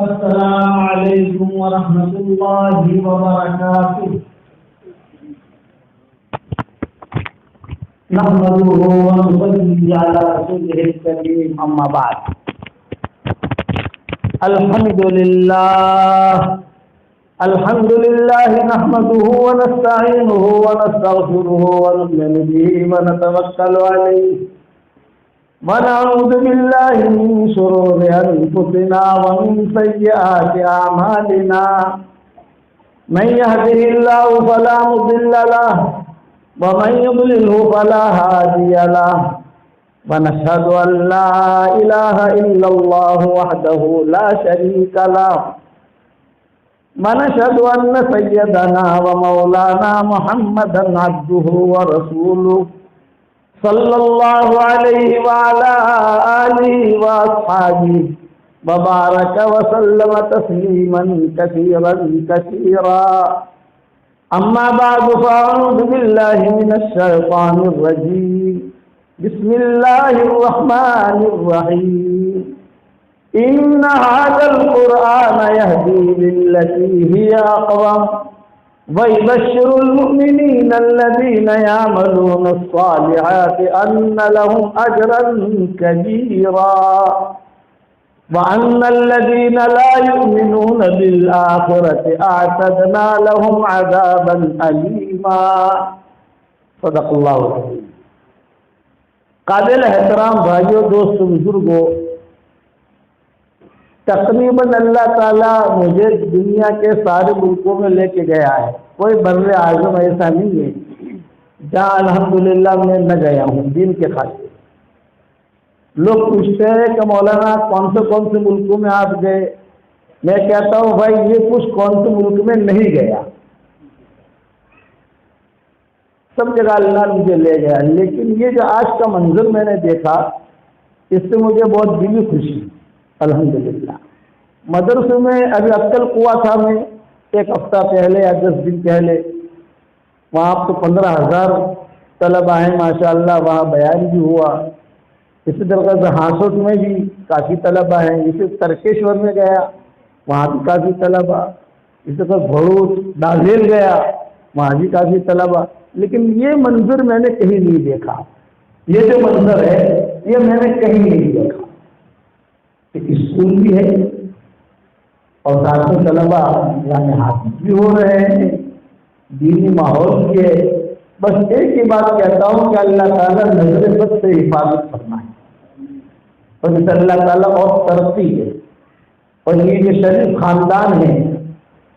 السلام علیکم ورحمۃ اللہ وبرکاتہ۔ نحمده ونصلي على رسوله الكريم، اما بعد۔ الحمد لله نحمده ونستعينه ونستغفره ونؤمن به ونتوكل عليه ونعوذ بالله من شرور أنفسنا ومن سيئات أعمالنا، من يهده الله فلا مضل له ومن يضلله فلا هادي له، ونشهد أن لا إله إلا الله وحده لا شريك له، ونشهد أن سيدنا ومولانا محمدا عبده ورسوله صلى الله عليه وعلى آله وأصحابه وبارك وسلم تسليما كثيرا كثيرا، أما بعد فأعوذ بالله من الشيطان الرجيم، بسم الله الرحمن الرحيم، إن هذا القرآن يهدي للتي هي أقوم ويبشر المؤمنين الذين يعملون الصالحات أن لهم أجرا كبيرا وأن الذين لا يؤمنون بالآخرة أعتدنا لهم عذابا أليما۔ صدق اللہ العظیم۔ قابل احترام بھائیوں، دوستوں، بزرگوں، تقریباً اللہ تعالیٰ مجھے دنیا کے سارے ملکوں میں لے کے گیا ہے، کوئی بر اعظم ایسا نہیں ہے جہاں الحمدللہ میں نہ گیا ہوں دین کے خاطر۔ لوگ پوچھتے ہیں کہ مولانا کون سے ملکوں میں آپ گئے؟ میں کہتا ہوں بھائی یہ کچھ کون سے ملک میں نہیں گیا، سب جگہ اللہ مجھے لے گیا، لیکن یہ جو آج کا منظر میں نے دیکھا اس سے مجھے بہت دلی خوشی الحمدللہ۔ مدرسے میں ابھی عقل قوا تھا، میں ایک ہفتہ پہلے یا 10 دن پہلے وہاں تو 15,000 طلبہ ہیں ماشاءاللہ، وہاں بیان بھی ہوا۔ اسی طرح سے ہاسوٹ میں بھی کافی طلبہ ہیں، اسی ترکیشور میں گیا وہاں بھی کافی طلبہ، اسی طرح بھروچ ڈازیل گیا وہاں بھی کافی طلبہ، لیکن یہ منظر میں نے کہیں نہیں دیکھا۔ یہ جو منظر ہے یہ میں نے کہیں نہیں دیکھا کہ اسکول بھی ہے اور ساتھ میں طلبہ یعنی حافظ بھی ہو رہے ہیں، دینی ماحول بھی ہے۔ بس ایک ہی بات کہتا ہوں کہ اللہ تعالیٰ نظر بد سے حفاظت کرنا ہے، اور اس اللہ تعالیٰ اور ترقی ہے۔ اور یہ جو شریف خاندان ہے،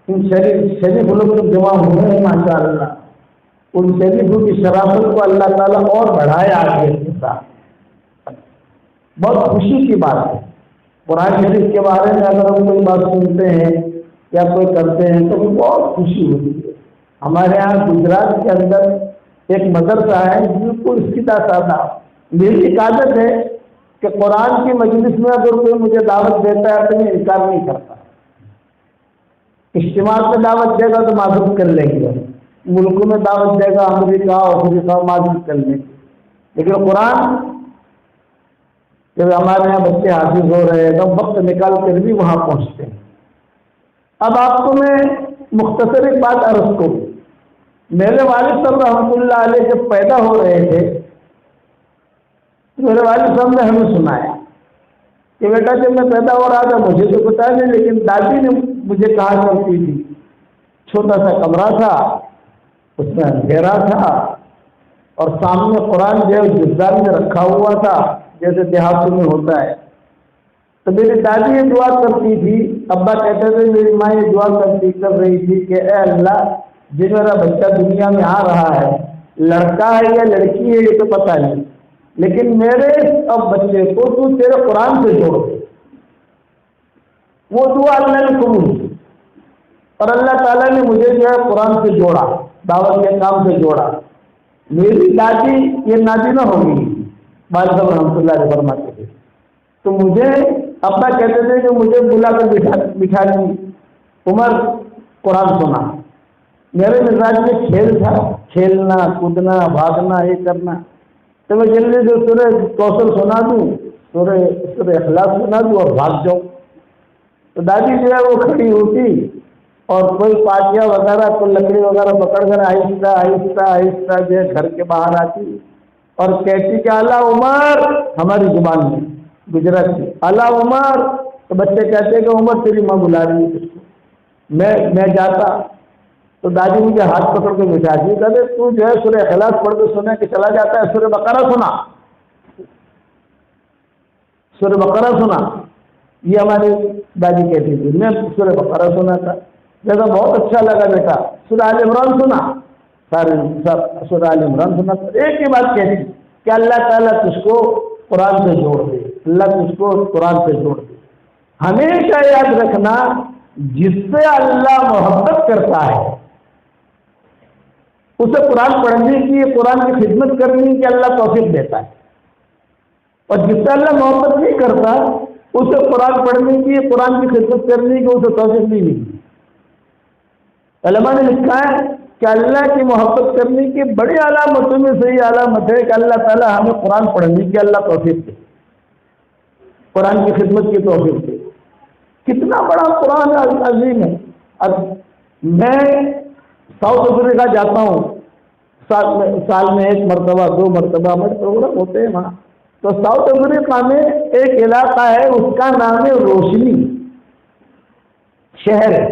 ان شریف لوگ جو جمع ہوئے ہیں ماشاءاللہ، ان شریفوں کی شرافت کو اللہ تعالیٰ اور بڑھائے آگے کے ساتھ۔ بہت خوشی کی بات ہے، قرآن شریف کے بارے میں اگر ہم کوئی بات سنتے ہیں یا کوئی کرتے ہیں تو بہت خوشی ہوتی ہے۔ ہمارے یہاں گجرات کے اندر ایک مدرسہ ہے بالکل سیدھا سادہ، میری ایک عادت ہے کہ قرآن کی مجلس میں اگر کوئی مجھے دعوت دیتا ہے تو میں انکار نہیں کرتا۔ اجتماع میں دعوت دے گا تو معذرت کر لیں گے، ملکوں میں دعوت دے گا امریکہ افریقہ معذرت کر لیں گے، لیکن قرآن جب ہمارے یہاں بچے حافظ ہو رہے ہیں تو وقت نکال کر بھی وہاں پہنچتے ہیں۔ اب آپ کو میں مختصر ایک بات عرض کروں، میرے والد صاحب رحمۃ اللہ علیہ جب پیدا ہو رہے تھے تو میرے والد صاحب نے ہمیں سنایا کہ بیٹا جب میں پیدا ہو رہا تھا مجھے تو پتا نہیں، لیکن دادی نے مجھے کہا کرتی تھی، چھوٹا سا کمرہ تھا، اس میں اندھیرا تھا اور سامنے قرآن جو جزدان میں رکھا ہوا تھا جیسے دیہاتوں میں ہوتا ہے، تو میری دادی یہ دعا کرتی تھی، ابا کہتے تھے میری ماں یہ دعا کر رہی تھی کہ اے اللہ جو میرا بچہ دنیا میں آ رہا ہے لڑکا ہے یا لڑکی ہے یہ تو پتہ نہیں، لیکن میرے اب بچے کو تو تیرے قرآن سے جوڑ دے۔ وہ دعا اللہ نے قبول کی اور اللہ تعالیٰ نے مجھے جو ہے قرآن سے جوڑا، دعوت کے کام سے جوڑا۔ میری دادی یہ نابینا ہو گئی، والد صاحب رحمۃ اللہ علیہ فرماتے تھے، تو مجھے ابا کہتے تھے کہ مجھے بلا کر بٹھا دی، عمر قرآن سنا۔ میرے مزاج میں کھیل تھا، کھیلنا کودنا بھاگنا یہ کرنا، تو میں جلدی سے سورہ کوثر سنا دوں، سورہ اخلاص سنا دوں اور بھاگ جاؤں۔ تو دادی جو ہے وہ کھڑی ہوتی اور کوئی پاٹیا وغیرہ کوئی لکڑی وغیرہ پکڑ کر آہستہ آہستہ آہستہ جو ہے گھر کے باہر آتی اور کہتی کہ اعلیٰ عمر، ہماری زبان میں گجراتی اعلیٰ عمر، تو بچے کہتے ہیں کہ عمر تیری ماں بلا رہی ہے تجھ کو۔ میں جاتا تو دادی مجھے ہاتھ پکڑ کے بٹھاتی، کہتے تو جو ہے سورہ اخلاص پڑھ کے سنے کہ چلا جاتا ہے، سورہ بقرہ سنا، سورہ بقرہ سنا۔ یہ ہماری دادی کہتی تھی، میں سورہ بقرہ سنا تھا، جیسا بہت اچھا لگا بیٹا سورہ آل عمران سنا، سارے سورہ آل عمران سنا۔ ایک ہی بات کہتی کہ اللہ تعالیٰ تجھ کو قرآن سے جوڑ دے، اللہ تجھ کو قرآن سے جوڑ دے۔ ہمیشہ یاد رکھنا، جس سے اللہ محبت کرتا ہے اسے قرآن پڑھنے کی، قرآن کی خدمت کرنے کی اللہ توفیق دیتا ہے، اور جس سے اللہ محبت نہیں کرتا اسے قرآن پڑھنے کی، قرآن کی خدمت کرنے کی اسے توفیق نہیں ملتی۔ علماء نے لکھا ہے کہ اللہ کی محبت کرنے کی بڑی علامتوں میں سے یہ علامت ہے کہ اللہ تعالیٰ ہمیں قرآن پڑھنے کی اللہ توفیق دے، قرآن کی خدمت کی توفیق دے۔ کتنا بڑا قرآن عظیم ہے۔ اب میں ساؤتھ افریقہ جاتا ہوں، سال میں 1 مرتبہ 2 مرتبہ ہمارے پروگرام ہوتے ہیں وہاں، تو ساؤتھ افریقہ میں ایک علاقہ ہے، اس کا نام ہے روشنی، شہر ہے،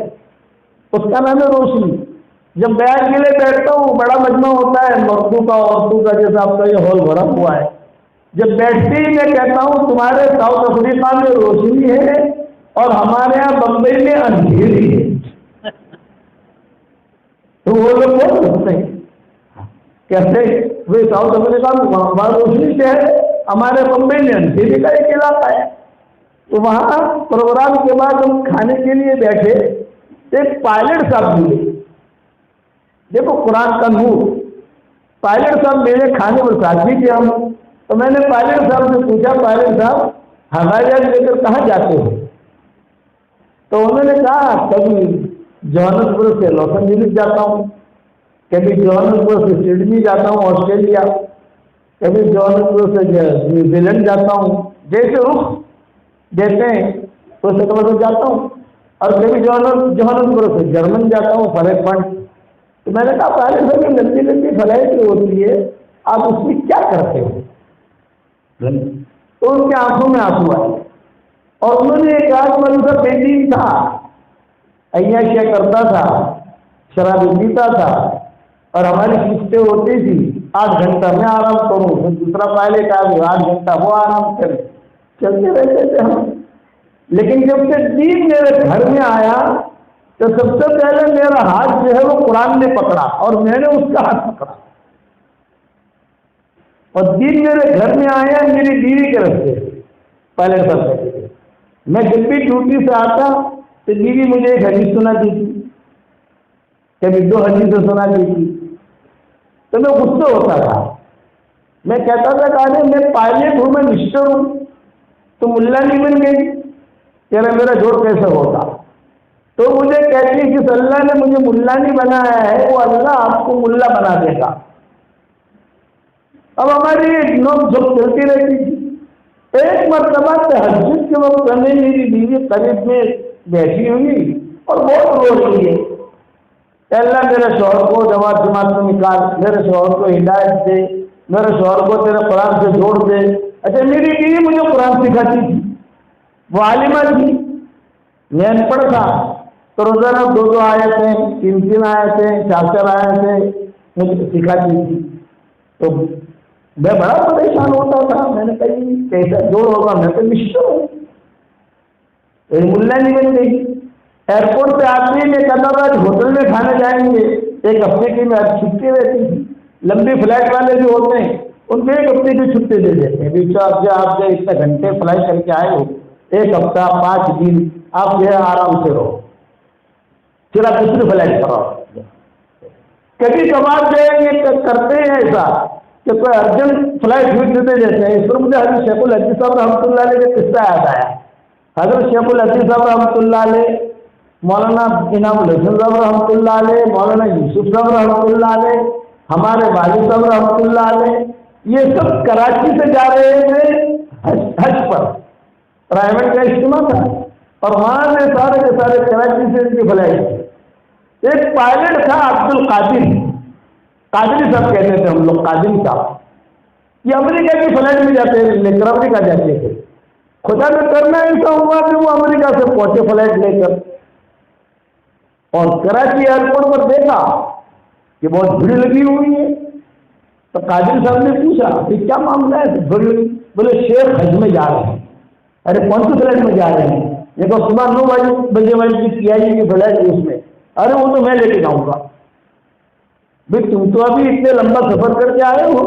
اس کا نام ہے روشنی۔ جب بیان کے لیے بیٹھتا ہوں، بڑا مجمع ہوتا ہے مردوں کا عورتوں کا، جیسا آپ کا یہ ہال بھرا ہوا ہے، جب بیٹھتے ہی میں کہتا ہوں تمہارے ساؤتھ افریقہ میں روشنی ہے اور ہمارے یہاں بمبئی میں اندھیری ہے، تو وہ لوگ بہت ہنستے ہیں، کہتے وہ ساؤتھ افریقہ میں وہاں روشنی سے ہے، ہمارے بمبئی میں اندھیری کا ایک علاقہ ہے۔ تو وہاں پروگرام کے بعد ہم کھانے کے لیے بیٹھے، ایک پائلٹ صاحب ملے، دیکھو قرآن کا نور، پائلٹ صاحب میرے کھانے پر ساتھی تھے ہم، تو میں نے پائلٹ صاحب سے پوچھا پائلٹ صاحب ہوائی جہاز لے کر کہاں جاتے ہو؟ تو انہوں نے کہا کبھی جوہانسبرگ سے لاس اینجلس جاتا ہوں، کبھی جوہانسبرگ سے سڈنی جاتا ہوں آسٹریلیا، کبھی جوہانسبرگ سے نیوزی لینڈ جاتا ہوں، جیسے رخ دیتے ہیں ویسے تو جاتا ہوں، اور کبھی جوہانسبرگ سے جرمن جاتا ہوں فرینکفرٹ۔ تو میں نے کہا پہلے سے بھی لمبی لمبی فلائٹ جو ہوتی ہے آپ اس میں کیا کرتے ہو؟ تو ان کے آنکھوں میں آنسو آئے اور انہوں نے کہا کہ میں اسے پینٹنگ تھا، عیاشیاں کرتا تھا، شرابی پیتا تھا، اور ہماری قسطیں ہوتی تھی 8 گھنٹہ میں آرام کروں، پھر دوسرا پائلٹ آ گیا 8 گھنٹہ وہ آرام کرے، چلتے رہتے تھے ہم۔ لیکن جب سے دین میرے گھر میں آیا تو سب سے پہلے میرا ہاتھ جو ہے وہ قرآن نے پکڑا اور میں نے اس کا ہاتھ پکڑا، اور دین میرے گھر میں آیا میری بیوی کے راستے سے۔ پہلے سب میں جب بھی ڈیوٹی سے آتا تو بیوی مجھے ایک حدیث سناتی تھی، کبھی 2 حدیثیں سناتی تھی، تو میں غصے ہوتا تھا، میں کہتا تھا کہ میں پائلٹ ہوں، میں مسٹر ہوں، تو ملا نہیں بن گئی، تیرا میرا جوڑ کیسے ہوتا؟ تو مجھے کہتی کہ جس اللہ نے مجھے ملا نہیں بنایا ہے وہ اللہ آپ کو ملا بنا دے گا۔ اب ہماری ایک نوک جھوک چلتی رہتی تھی۔ ایک مرتبہ تہجد کے وقت میں میری بیوی قریب میں بیٹھی ہوئی اور بہت رو رہی ہے، اللہ میرے شوہر کو جماعت سے نکال، میرے شوہر کو ہدایت دے، میرے شوہر کو تیرے قرآن سے جوڑ دے۔ اچھا میری بیوی مجھے قرآن سکھاتی تھی، وہ عالمہ تھی، میں ان پڑھ تھا، تو روزانہ 2 آیتیں 3 آیتیں 4 آیتیں مجھے سکھاتی تھی۔ تو میں بڑا پریشان ہوتا تھا، میں نے کہی کیسا جوڑ ہوگا، میں تو مسٹر ہوں، ملا نہیں بن گئی۔ ایئرپورٹ سے آتے ہی میں کہتا تھا ہوٹل میں کھانے جائیں گے، 1 ہفتے کی میں چھٹی رہتی تھی۔ لمبی فلائٹ والے جو ہوتے ہیں ان کو 1 ہفتے کی چھٹی دے دیتے ہیں، آپ جو اتنے گھنٹے فلائی کر کے آئے ہو، 1 ہفتہ 5 دن آپ جو ہے آرام سے رہو، پھر آپ دوسری فلائٹ پر آؤ۔ کبھی کبھار جو ہے یہ کرتے ہیں ایسا کہ کوئی ارجنٹ فلائٹ چھوٹ دیتے ہیں۔ اس پر مجھے حضرت شیخ الحدیث صاحب رحمۃ اللہ علیہ کا قصہ یاد آیا۔ حضرت شیخ الحدیث صاحب رحمۃ اللہ علیہ، مولانا انعام الحسن صاحب رحمۃ اللہ علیہ، مولانا یوسف صاحب رحمۃ اللہ علیہ، ہمارے والد صاحب رحمۃ اللہ علیہ، یہ سب کراچی سے جا رہے تھے حج پر، پرائیویٹ کا اجتماع تھا۔ اور وہاں سے سارے کے سارے کراچی سے ان کی فلائٹ۔ ایک پائلٹ تھا عبد القادر، قادری صاحب کہتے تھے ہم لوگ، قادری صاحب، یہ امریکہ کی فلائٹ میں جاتے لے کر امریکہ جاتے تھے۔ خدا نے کرنا ایسا ہوا کہ وہ امریکہ سے پہنچے فلائٹ لے کر، اور کراچی ایئرپورٹ پر دیکھا کہ بہت بھیڑ لگی ہوئی ہے، تو قادری صاحب نے پوچھا کہ کیا معاملہ ہے؟ بولے شیخ حج میں جا رہے ہیں۔ ارے کون سی فلائٹ میں جا رہے ہیں؟ دیکھو صبح 9 بجے والی کی PIE کی فلائٹ ہے اس میں۔ ارے وہ تو میں لے کے جاؤں گا۔ بھائی تم تو ابھی اتنے لمبا سفر کر کے آئے ہو،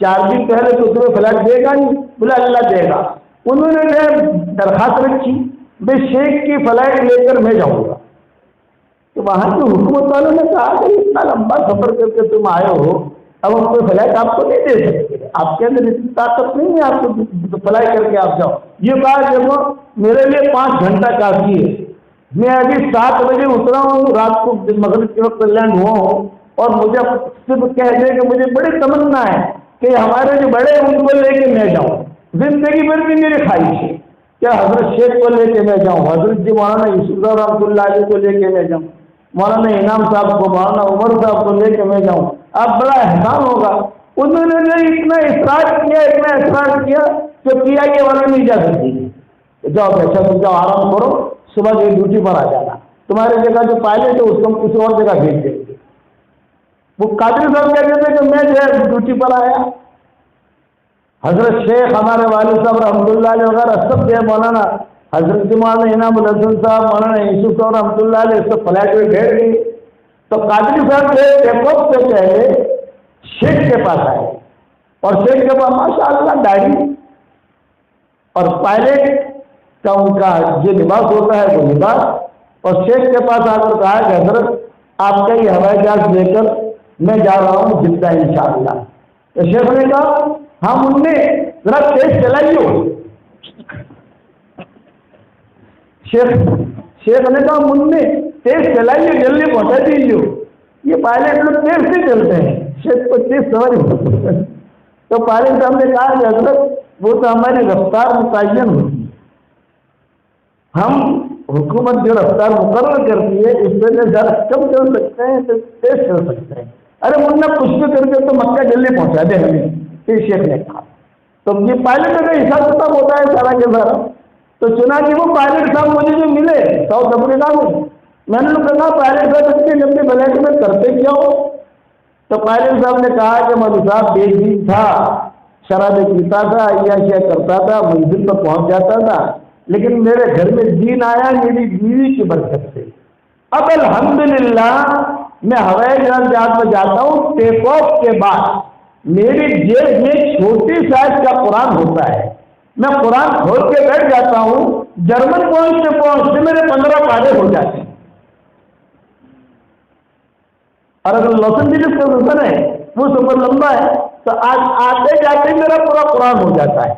4 دن پہلے تو تمہیں فلائٹ دے گا نہیں؟ بولا اللہ دے گا۔ انہوں نے درخواست رکھی بھائی شیخ کی فلائٹ لے کر میں جاؤں گا۔ تو وہاں کے حکومت والوں نے کہا کہ اتنا لمبا سفر کر کے تم آئے ہو، اب ہم کوئی فلائٹ آپ کو نہیں دے سکتے، آپ کے اندر اتنی طاقت نہیں ہے آپ کو فلائی کر کے آپ جاؤ۔ یہ بات دیکھو میرے لیے 5 گھنٹہ کافی ہے، میں ابھی 7 بجے اترا ہوں، رات کو مغرب کے وقت لینڈ ہوا ہوں، اور مجھے صرف کہہ دیں کہ مجھے بڑی تمنا ہے کہ ہمارے جو بڑے ہیں ان کو لے کے میں جاؤں۔ زندگی بھر بھی میری خواہش ہے کیا حضرت شیخ کو لے کے میں جاؤں، حضرت جی مولانا یوسف رحمۃ اللہ علیہ کو لے کے میں جاؤں، مولانا انعام صاحب کو، مولانا عمر صاحب کو لے کے میں جاؤں، اب بڑا احسان ہوگا۔ انہوں نے اتنا اصرار کیا کہ PIA والے نہیں جا سکتی، جاؤ اچھا تم جاؤ آرام کرو، صبح کی ڈیوٹی پر آ جانا، تمہاری جگہ جو پائلٹ ہے اس کو ہم کسی اور جگہ بھیج دیں گے۔ وہ قادری صاحب کہتے تھے کہ میں جو ہے ڈیوٹی پر آیا، حضرت شیخ ہمارے والد صاحب رحمۃ اللہ علیہ وغیرہ سب جو ہے مولانا حضرت مولانا انعام الحسن صاحب، مولانا یوسف صاحب رحمۃ اللہ علیہ سب فلائٹ میں بیٹھ گئی۔ تو قادری صاحب سے ٹیک آف سے پہلے شیخ کے پاس آئے، اور شیخ کے پاس ماشاء اللہ داڑھی اور پائلٹ کا ان کا جو لباس ہوتا ہے وہ لباس، اور شیخ کے پاس آ کر کہا کہ حضرت آپ کا یہ ہوائی جہاز لے کر میں جا رہا ہوں جدہ انشاءاللہ۔ تو شیخ نے کہا ہم ان میں ذرا تیز چلائیے، شیخ نے کہا من میں تیز چلائیے، جلدی پہنچا دیجیے، یہ پائلٹ لوگ تیز سے چلتے ہیں، شیخ کو تیز سواری۔ تو پائلٹ صاحب نے کہا کہ حضرت وہ تو ہماری رفتار متعین ہوتی ہے، ہم حکومت جو رفتار مقرر کرتی ہے اس سے زیادہ کم چل سکتے ہیں تو تیز چل سکتے ہیں۔ ارے منہ کچھ بھی کر کے تو مکہ جلدی پہنچا دے ہمیں، یہ شیخ نے کہا۔ تو یہ پائلٹ کا حساب کتاب ہوتا ہے سارا کے سارا۔ تو چنانچہ وہ پائلٹ صاحب مجھے جو ملے ساؤتھ افریقہ میں نے کہا پائلٹ صاحب اتنی لمبی فلائٹ میں کرتے کیا ہو؟ تو پائلٹ صاحب نے کہا کہ مولوی صاحب بے دین تھا، شرابیں پیتا تھا، عیاشیاں کرتا تھا، منزل پر پہنچ جاتا تھا، لیکن میرے گھر میں دین آیا میری بیوی کی برکت سے۔ اب الحمدللہ میں ہوائی جہاز میں جاتا ہوں، ٹیک آف کے بعد میری جیب میں چھوٹی سائز کا قرآن ہوتا ہے، میں قرآن کھول کے بیٹھ جاتا ہوں، جرمن پہنچتے میرے 15 پارے ہو جاتے ہیں، اور اگر لاس اینجلس کا سفر ہے وہ سفر لمبا ہے تو آج آتے جاتے میرا پورا قرآن ہو جاتا ہے۔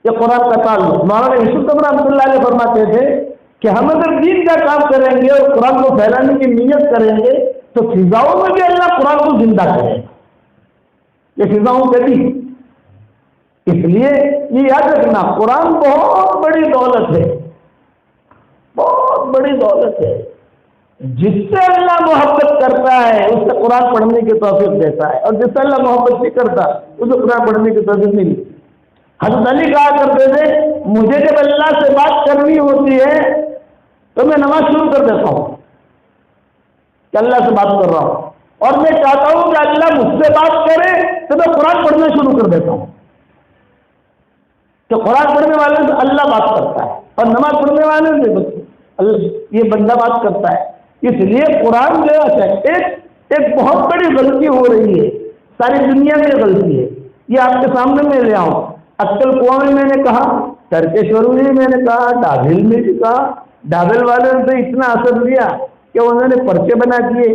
یہ قرآن کا تعلق مولانا یوسف رحمۃ اللہ علیہ فرماتے تھے کہ ہم اگر دین کا کام کریں گے اور قرآن کو پھیلانے کی نیت کریں گے تو فضاؤں میں بھی اللہ قرآن کو زندہ کرے گا۔ یہ فضاؤں کے بھی اس لیے یہ یاد رکھنا قرآن بہت بڑی دولت ہے، بہت بڑی دولت ہے۔ جس سے اللہ محبت کرتا ہے اس سے قرآن پڑھنے کی توفیق دیتا ہے، اور جس سے اللہ محبت نہیں کرتا اسے قرآن پڑھنے کی توفیق نہیں ملتی۔ حضرت علی کہا کرتے تھے مجھے جب اللہ سے بات کرنی ہوتی ہے تو میں نماز شروع کر دیتا ہوں کہ اللہ سے بات کر رہا ہوں، اور میں چاہتا ہوں کہ اللہ مجھ سے بات کرے تو میں قرآن پڑھنا شروع کر دیتا ہوں، کہ قرآن پڑھنے والے سے اللہ بات کرتا ہے اور نماز پڑھنے والے سے یہ بندہ بات کرتا ہے۔ اس لیے قرآن جو ہے ایک بہت بڑی غلطی ہو رہی ہے، ساری دنیا میں غلطی ہے، یہ آپ کے سامنے میں لے آؤں۔ اکل کنواں میں نے کہا، ترکیشور میں میں نے کہا، ڈابھل میں بھی کہا، ڈابھل والے نے اتنا اثر لیا کہ انہوں نے پرچے بنا دیے۔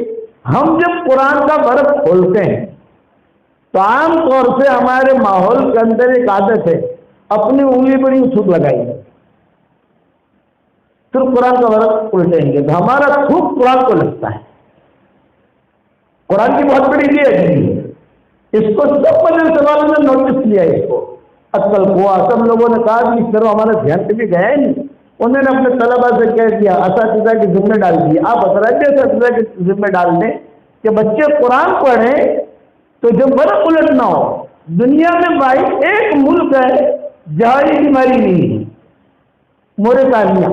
ہم جب قرآن کا برف کھولتے ہیں تو عام طور سے ہمارے ماحول کے اندر ایک عادت ہے اپنی انگلی پر ہی تھوک لگائی ہے، پھر قرآن کا برف الٹیں گے تو ہمارا تھوک قرآن کو لگتا ہے۔ قرآن کی بہت بڑی یہ ہے، اس کو سب مدرسے والوں نے نوٹس لیا، اس کو عقل قوا سب لوگوں نے کہا کہ اس طرح ہمارے دھیان سے بھی گیا ہی نہیں. انہوں نے اپنے طلبا سے کہہ دیا, اساتذہ کے ذمہ ڈال دیے. آپ اساتذہ کے ذمہ ڈال دیں کہ بچے قرآن پڑھیں تو جب ورق الٹ نہ ہو. دنیا میں بھائی ایک ملک ہے جہاں یہ بیماری نہیں ہے, موریتانیہ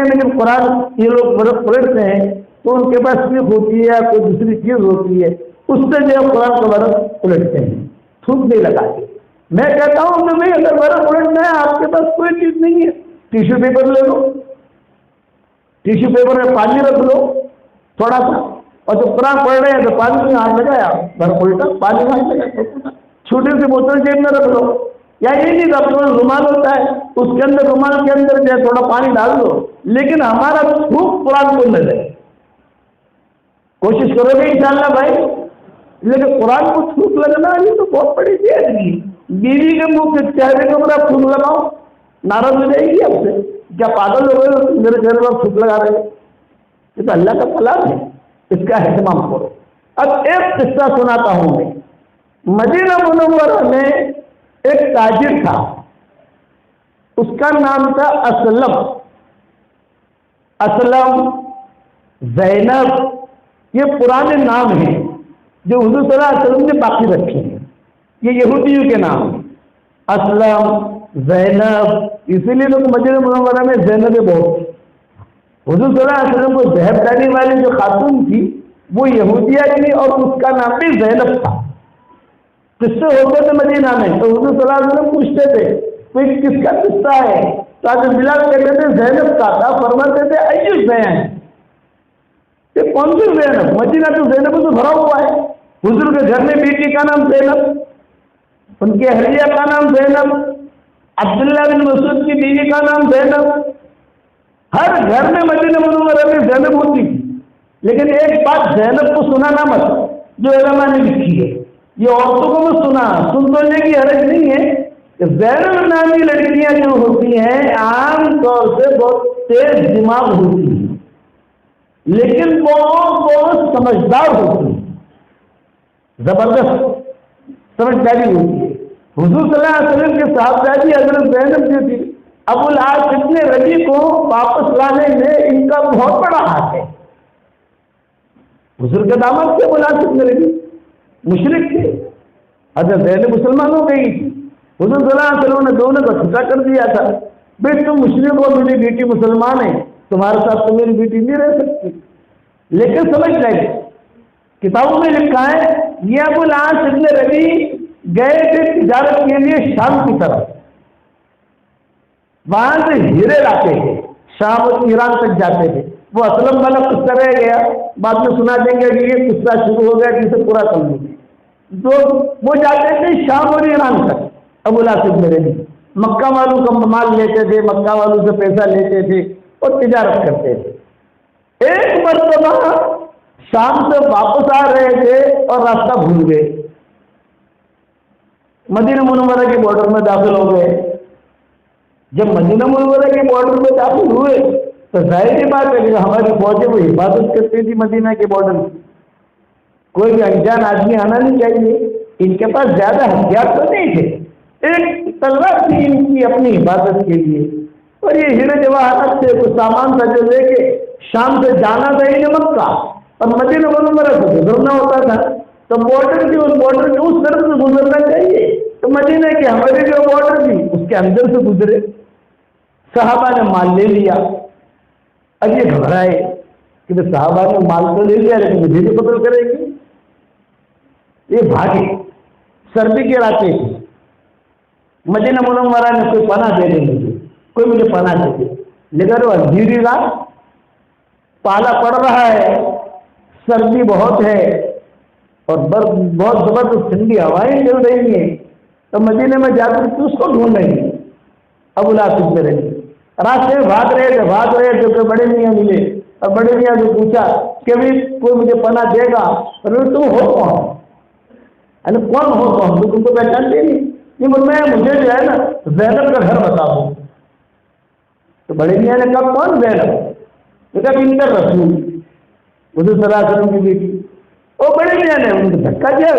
میں جب قرآن یہ لوگ ورق پلٹتے ہیں تو ان کے پاس سیخ ہوتی ہے یا کوئی دوسری چیز ہوتی ہے, اس سے جو ہے قرآن کا ورق پلٹتے ہیں, تھوک نہیں لگاتے. میں کہتا ہوں کہ بھائی اگر ورق پلٹنا ہے آپ کے پاس کوئی چیز نہیں ہے, ٹیشو پیپر لے لو, ٹیشو پیپر میں پانی رکھ لو تھوڑا سا, اور جب قرآن پڑھ رہے ہیں تو پانی میں ہاتھ لگایا, ورق الٹا, پانی میں ہاتھ لگایا, چھوٹی سی بوتل جیب میں رکھ لو, یا یہ نہیں رکھ لو رومال ہوتا ہے اس کے اندر, رومال کے اندر جو ہے تھوڑا پانی ڈال دو, لیکن ہمارا تھوک قرآن کو نہ لے. کوشش کرو گے انشاءاللہ بھائی, لیکن قرآن کو تھوک لگنا یہ تو بہت بڑی چیز ہے. بیوی کے منہ کے چہرے کے اوپر آپ تھوک لگاؤ, ناراض ہو جائے گی آپ سے, کیا پاگل ہو گئے میرے چہرے پر تھوک لگا رہے ہیں؟ یہ تو اللہ کا کلام ہے, اس کا اہتمام کرو. اب ایک قصہ سناتا ہوں میں. مدینہ منورہ میں ایک تاجر تھا, اس کا نام تھا اسلم, زینب, یہ پرانے نام ہیں جو حضور صلی اللہ علیہ وسلم نے باقی رکھے ہیں. یہ یہودیوں کے نام ہیں, اسلم, زینب, اسی لیے لوگ مدینہ منورہ میں زینب بہت. حضور صلی اللہ علیہ وسلم کو زہر ڈالنے والی جو خاتون تھی وہ یہودیہ تھی اور اس کا نام بھی زینب تھا. قصے ہوتے تھے مدینہ میں تو حضور صلی اللہ علیہ وسلم پوچھتے تھے کوئی کس کا قصہ ہے, تو آج بلال کہتے تھے زینب کا تھا, فرماتے تھے ایو زین, یہ کون سی زینب؟ مدینہ تو زینب سے بھرا ہوا ہے. حضور کے گھر میں بیٹی کا نام زینب, ان کے اہلیہ کا نام زینب, عبداللہ بن مسعود کی بیوی کا نام زینب. ہر گھر میں مدینہ منورہ میں زینب ہوتی تھی. لیکن ایک بات زینب کو سنانا مت, جو علماء نے لکھی ہے, یہ عورتوں کو بھی سن لینے کی حرج نہیں ہے کہ زینب نامی لڑکیاں جو ہوتی ہیں عام طور سے بہت تیز دماغ ہوتی ہیں, لیکن بہت سمجھدار ہوتی ہیں, زبردست سمجھداری ہوتی ہے. حضور صلی اللہ علیہ وسلم کے صاحبزادی حضرت زینب جو تھی, ابو العاص ابن ربیع کو واپس لانے میں ان کا بہت بڑا ہاتھ ہے. حضور کے داماد سے ابو العاص ابن ربیع مشرک تھے, حضرت زینب مسلمان ہو گئی تھی. حضور صلی اللہ علیہ وسلم نے دونوں کو چھٹا کر دیا تھا, بھائی تم مشرک ہو, میری بیٹی مسلمان ہے, تمہارے ساتھ تو میری بیٹی نہیں رہ سکتی. لیکن سمجھ گئے, کتابوں میں لکھا ہے یہ ابو العاص ابن ربیع گئے تھے تجارت کے لیے شام کی طرف, وہاں سے ہیرے لاتے تھے, شام اور ایران تک جاتے تھے. وہ اسلم والا قصہ رہ گیا, بعد میں سنا دیں گے کہ یہ قصہ شروع ہو گیا جسے پورا کر لیں گے. تو وہ جاتے تھے شام اور ایران تک. ابو العاص ابن ربیع مکہ والوں کا مال لیتے تھے, مکہ والوں سے پیسہ لیتے تھے اور تجارت کرتے تھے. ایک مرتبہ شام سے واپس آ رہے تھے اور راستہ بھول گئے, مدینہ منورہ کے بارڈر میں داخل ہو گئے. جب مدینہ منورہ کے بارڈر میں داخل ہوئے تو ظاہر کی بات ہے کہ ہماری فوجیں وہ حفاظت کرتی تھی مدینہ کے بارڈر کی. کوئی بھی انجان آدمی آنا نہیں چاہیے, ان کے پاس زیادہ ہتھیار تو نہیں تھے, ایک تلوار تھی ان کی اپنی حفاظت کے لیے, اور یہ ہیرے جواہرات سے کچھ سامان تھا جو لے کے شام سے جانا تھا انہیں مکہ, اور مدینہ منورہ سے گزرنا ہوتا تھا. تو بارڈر کی اس بارڈر کے اس طرف سے گزرنا چاہیے, تو مدینہ کی ہماری جو بارڈر تھی اس کے اندر سے گزرے. صحابہ نے مال لے لیا. اب یہ گھبرائے کہ صحابہ نے مال تو لے لیا لیکن مجھے بھی قتل کرے گی. یہ بھاگے, سردی کے راستے تھے, مدینہ منورہ نے کوئی پناہ دے دے مجھے, کوئی مجھے پناہ دے دے. لیکن وہ اندھیری رات, پالا پڑ رہا ہے, سردی بہت ہے اور بہت زبردست ٹھنڈی ہوائیں چل رہی ہیں, تو مدینے میں جا کر اس کو ڈھونڈ رہے ہیں. ابو العاص ابن ربیع راستے میں بھاگ رہے تھے کہ بڑے میاں ملے, اور بڑے میاں سے پوچھا کہ بھی کوئی مجھے پناہ دے گا؟ تم ہو کون؟ یعنی کون ہو کون؟ تو تم کو پہچانتے نہیں. مجھے جو ہے نا زینب کا گھر بتاؤ. تو بڑے میاں نے کہا کون زینب؟ بنت رسول, حضور صلی اللہ علیہ وسلم کی بیٹی. وہ بڑے میاں نے ان کو دھکا دیا,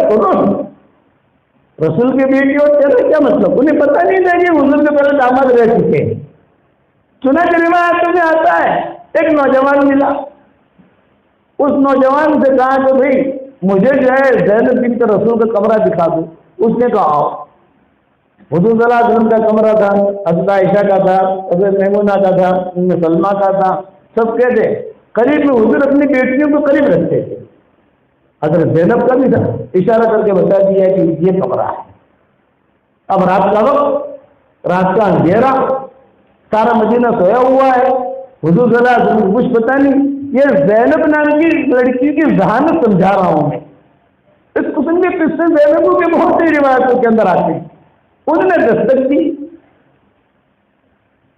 رسول کی بیٹی اور تیرا کیا مطلب؟ انہیں پتہ نہیں تھا کہ حضور کے پہلے داماد رہ چکے ہیں۔ چنانچہ روایتوں میں آتا ہے ایک نوجوان ملا، اس نوجوان سے کہا کہ بھائی مجھے جو ہے زینب بنت رسول کا کمرہ دکھا دو۔ اس نے کہا آؤ۔ حضور صلی اللہ علیہ وسلم کا کمرہ تھا، حضرت عائشہ کا تھا، حضرت میمونہ کا تھا، ام سلمہ کا تھا، سب کہتے قریب میں حضور اپنی بیٹیوں کو قریب رکھتے تھے۔ حضرت زینب کا بھی تھا، اشارہ کر کے بتا دیا کہ یہ کمرہ ہے۔ اب رات کا وقت، رات کا اندھیرا، سارا مدینہ سویا ہوا ہے، حضور صلی اللہ علیہ وسلم کچھ پتہ نہیں۔ یہ زینب نام کی لڑکی کی ذہانت سمجھا رہا ہوں میں۔ اس قسم کے قصے زینبوں کے بہت سی روایتوں کے اندر آتے ہیں۔ انہوں نے دستک دی،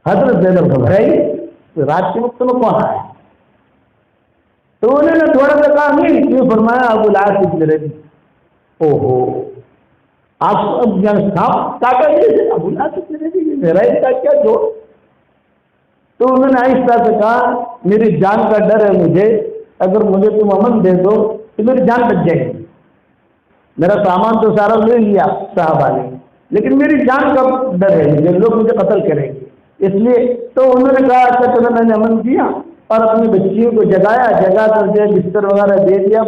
حضرت زینب گھبرائی، رات کے وقت میں کون آیا؟ تو انہوں نے تھوڑا سا کہا نہیں، کیوں؟ فرمایا ابو العاص ابن ربیع۔ اوہو، آپ اب صاف طاقت جیسے ابو العاص ابن ربیع، میرا اس کا کیا جوڑ؟ تو انہوں نے آہستہ سے کہا میری جان کا ڈر ہے مجھے، اگر مجھے تم امن دے دو تو میری جان بچ جائے گی۔ میرا سامان تو سارا لے لیا صحابہ نے، لیکن میری جان کا ڈر ہے مجھے، لوگ مجھے قتل کریں گے، اس لیے۔ تو انہوں نے کہا اچھا چلو، میں نے امن دیا اور اپنی بچیوں کو جگایا، جگا کر جو بستر وغیرہ دے دیا،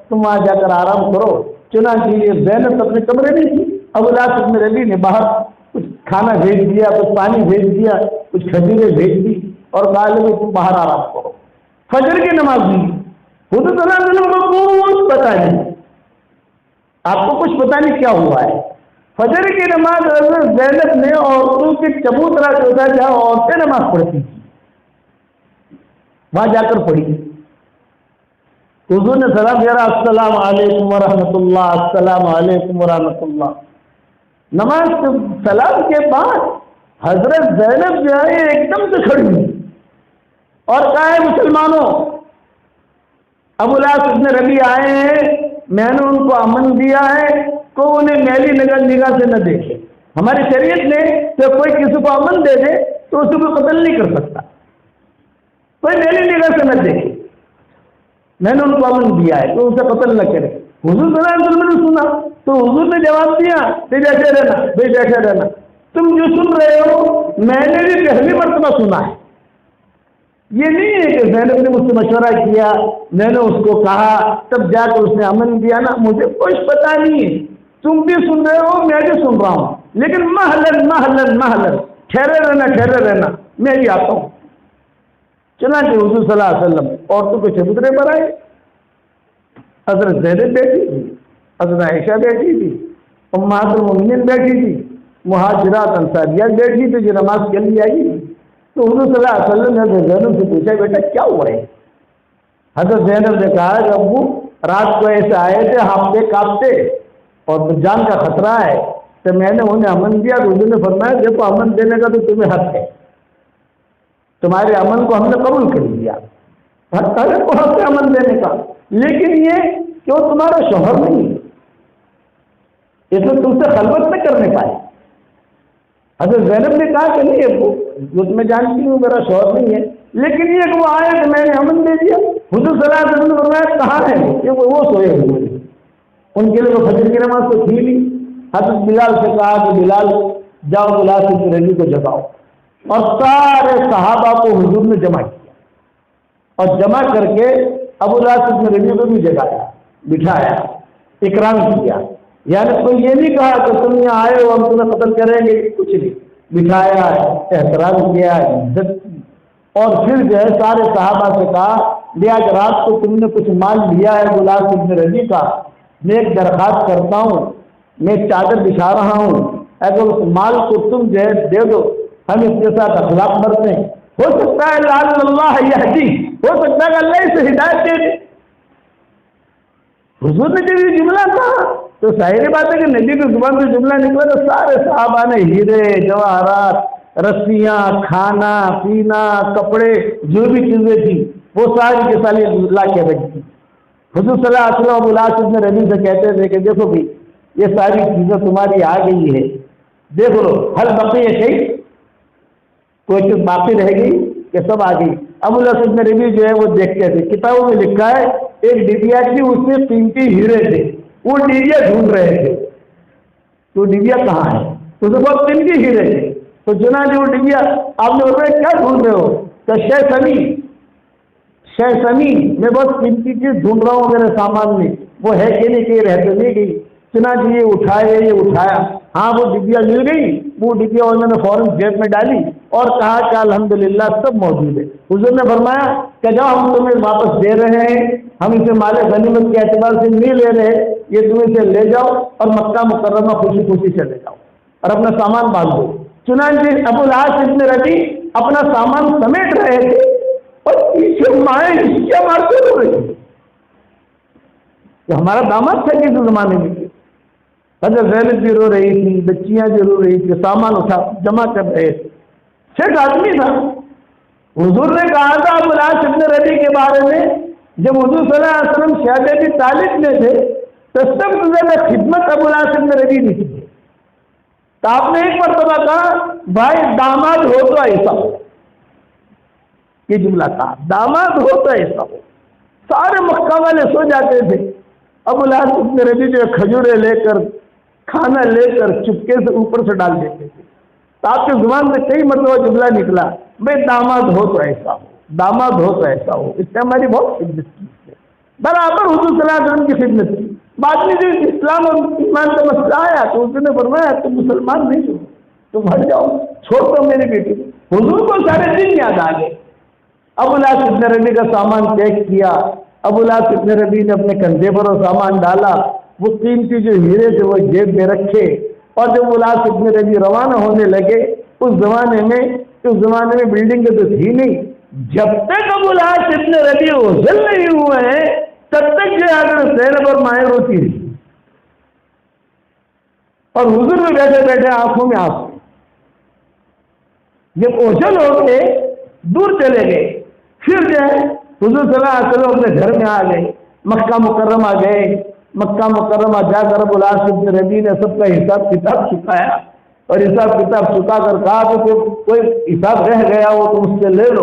تم وہاں جا کر آرام کرو۔ چنانچہ یہ زینب اپنے کمرے میں تھی، ابو العاص ابن ربیع نے باہر کچھ کھانا بھیج دیا، کچھ پانی بھیج دیا، کچھ کھجوریں بھیج دی اور کہا کہ تم باہر آرام کرو۔ فجر کی نماز دی، حضور صلی اللہ علیہ وسلم کو کچھ پتہ نہیں، آپ کو کچھ پتہ نہیں کیا ہوا ہے۔ فجر کی نماز حضرت زینب نے عورتوں کے چبوترا جو تھا جہاں عورتیں نماز پڑھتی تھی وہاں جا کر پڑھی۔ حضور نے سلام دیا، السلام علیکم ورحمۃ اللہ، السلام علیکم ورحمۃ اللہ۔ نماز سلام کے بعد حضرت زینب جو ہے ایک دم سے کھڑی ہوئی اور کہا ہے مسلمانوں، ابو العاص ابن ربیع آئے ہیں، میں نے ان کو امن دیا ہے کہ انہیں میلی نگاہ سے نہ دیکھے۔ ہماری شریعت نے کہ کوئی کسی کو امن دے دے تو اسے کوئی قتل نہیں کر سکتا، کوئی میلی نگاہ سے نہ دیکھے۔ میں نے ان کو امن دیا ہے تو اسے قتل نہ کرے۔ حضور صلی اللہ علیہ وسلم نے سنا تو حضور نے جواب دیا کہ بیٹھے رہنا، بیٹھے رہنا، تم جو سن رہے ہو میں نے بھی پہلی مرتبہ سنا ہے۔ یہ نہیں ہے کہ زینب نے مجھ سے مشورہ کیا، میں نے اس کو کہا تب جا کر اس نے امن دیا، نا، مجھے کچھ پتا نہیں ہے، تم بھی سن رہے ہو میں بھی سن رہا ہوں، لیکن محلن محلن محلن، ٹھہرے رہنا، میں بھی آتا ہوں۔ چنانچہ حضور صلی اللہ علیہ وسلم عورتوں کے چبوترے پر آئے، حضرت زینب بیٹھی تھی، حضرت عائشہ بیٹھی تھی، امہات المؤمنین بیٹھی تھی، مہاجرات انصاریات بیٹھی تھی جو نماز کے لیے آئی تھی۔ تو حضور صلی اللہ علیہ وسلم نے حضرت زینب سے پوچھا بیٹا کیا ہوا ہے؟ حضرت زینب نے کہا کہ ابو رات کو ایسے آئے تھے ہانپتے کانپتے اور جان کا خطرہ ہے تو میں نے انہیں امن دیا، تو حضور نے فرمایا دیکھو امن دینے کا تو تمہیں حق ہے، تمہارے امن کو ہم نے قبول کر لیا، حق ہے امن دینے کا، لیکن یہ کہ وہ تمہارا شوہر نہیں ہے، اس میں تم سے خلوت نہ کرنے پائے۔ حضرت زینب نے کہا کہ نہیں جو میں جانتی ہوں میرا شوہر نہیں ہے، لیکن یہ کہ وہ آئے تو میں نے امن دے دیا۔ حضور صلی اللہ علیہ وسلم نے فرمایا کہاں ہے کہ وہ سوئے ہوئے ہیں، ان کے لیے وہ فجر کی نماز تو تھی نہیں۔ حضرت بلال سے کہا کہ بلال جاؤ بلال سے رجی کو جگاؤ، اور سارے صحابہ کو حضور نے جمع کیا اور جمع کر کے ابو العاص ابن ربیع کو بھی جگایا، بٹھایا، اکرام کیا، یعنی کوئی یہ نہیں کہا کہ تم یہاں آئے ہو ہم تمہیں قتل کریں گے، کچھ نہیں، بٹھایا، احترام کیا، عزت کی، اور پھر جو ہے سارے صحابہ سے کہا لے آج رات کو تم نے کچھ مال لیا ہے ابو العاص ابن ربیع کا، میں ایک درخواست کرتا ہوں، میں ایک چادر بچھا رہا ہوں، اگر اس مال کو تم جو ہے دے دو ہم اس کے ساتھ اخلاق برتیں، ہو سکتا ہے لعل اللہ یہدی، ہو سکتا ہے کہ اللہ اسے ہدایت دے دے۔ حضور نے جب یہ جملہ کہا تو ظاہر بات ہے کہ نبی کی زبان سے جملہ نکلا تو سارے صحابہ نے ہیرے جواہرات، رسیاں، کھانا پینا، کپڑے، جو بھی چیزیں تھیں وہ ساری کے ساری لا کے رکھ دی۔ حضور صلی اللہ علیہ وسلم ابو العاص ابن ربیع سے کہتے تھے کہ دیکھو بھی یہ ساری چیزیں تمہاری آ گئی ہے، دیکھ لو ہر بقیہ شیء، کوئی چیز باقی رہ گئی کہ سب آ گئی۔ ابو العاص ابن ربیع جو ہے وہ دیکھتے تھے، کتابوں میں لکھا ہے ایک ڈبیا تھی اس میں قیمتی ہیرے تھے، وہ ڈبیا ڈھونڈ رہے تھے، تو ڈبیا کہاں ہے؟ تو اسے بہت قیمتی ہیرے تھے. تو چنانچہ وہ ڈبیا آپ نے بتایا کیا ڈھونڈ رہے ہو؟ تو شے سمی میں بہت قیمتی چیز ڈھونڈ رہا ہوں میرے سامان میں، وہ ہے کہ نہیں کہ رہ تو نہیں گئی. چنانچہ یہ اٹھایا، ہاں وہ ڈبیا مل گئی. وہ ڈبیا انہوں نے فوراً جیب میں ڈالی اور کہا کہ الحمدللہ سب موجود ہے. حضور نے فرمایا کہ جاؤ ہم تمہیں واپس دے رہے ہیں، ہم اسے مال غنیمت کے اعتبار سے نہیں لے رہے، یہ تم اسے لے جاؤ اور مکہ مکرمہ خوشی خوشی چلے جاؤ اور اپنا سامان باندھ دو. چنانچہ ابو العاص ابن ربیع اپنا سامان سمیٹ رہے تھے اور پیچھے مائیں ہچکیاں مارتے ہو رہی تھی کہ ہمارا داماد تھا کسی زمانے میں. حضرت زینب بھی رو رہی تھی، بچیاں بھی رو رہی تھی، سامان اٹھا جمع کر رہے تھے. شیخ آدمی تھا. حضور نے کہا تھا ابو العاص ابن ربیع کے بارے میں، جب حضور صلی اللہ علیہ وسلم شہادت ابی طالب میں تھے تو سب سے زیادہ خدمت ابو العاص ابن ربیع نے کی. تو آپ نے ایک مرتبہ کہا بھائی داماد ہو تو ایسا ہو. یہ جملہ کہا داماد ہو تو ایسا ہو. سارے مکہ والے سو جاتے تھے. ابو العاص ابن ربیع جو کھجورے لے کر کھانا لے کر چپکے سے اوپر سے ڈال دیتے تھے. تو آپ کی زبان سے کئی مرتبہ جملہ نکلا بھائی داماد ہو تو ایسا ہو، داماد ہو تو ایسا ہو. اس نے ہماری بہت خدمت کی ہے، برابر حضور صلی اللہ علیہ وسلم کی خدمت کی. بعد میں جو اسلام اور ایمان کا مسئلہ آیا تو اس نے فرمایا تم مسلمان نہیں ہو، تم ہٹ جاؤ، چھوڑ دو میری بیٹی کو. حضور کو سارے دن یاد آ گئے. ابو العاص ابن ربیع کا سامان پیک کیا. ابو العاص ابن ربیع نے اپنے کندھے پر وہ سامان ڈالا، وہ قیمتی جو ہیرے تھے وہ جیب میں رکھے. اور جب ابو العاص ابن ربیع روانہ ہونے لگے اس زمانے میں بلڈنگ تو تھی نہیں. جب تک ابو العاص ابن ربیع غسل نہیں ہوئے ہیں تب تک جو حضرت زینب اور مائیں روتی رہی اور حضور میں بیٹھے بیٹھے آنکھوں میں آنسو. جب اوجھل ہو کے دور چلے گئے پھر جو ہے حضور صلی اللہ علیہ وسلم اپنے گھر میں آ گئے، مکہ مکرمہ گئے. مکہ مکرمہ جا کر ابو العاص ابن ربیع نے سب کا حساب کتاب چکایا اور حساب کتاب چکا کر کہا کہ کوئی حساب رہ گیا ہو تو مجھ سے لے لو.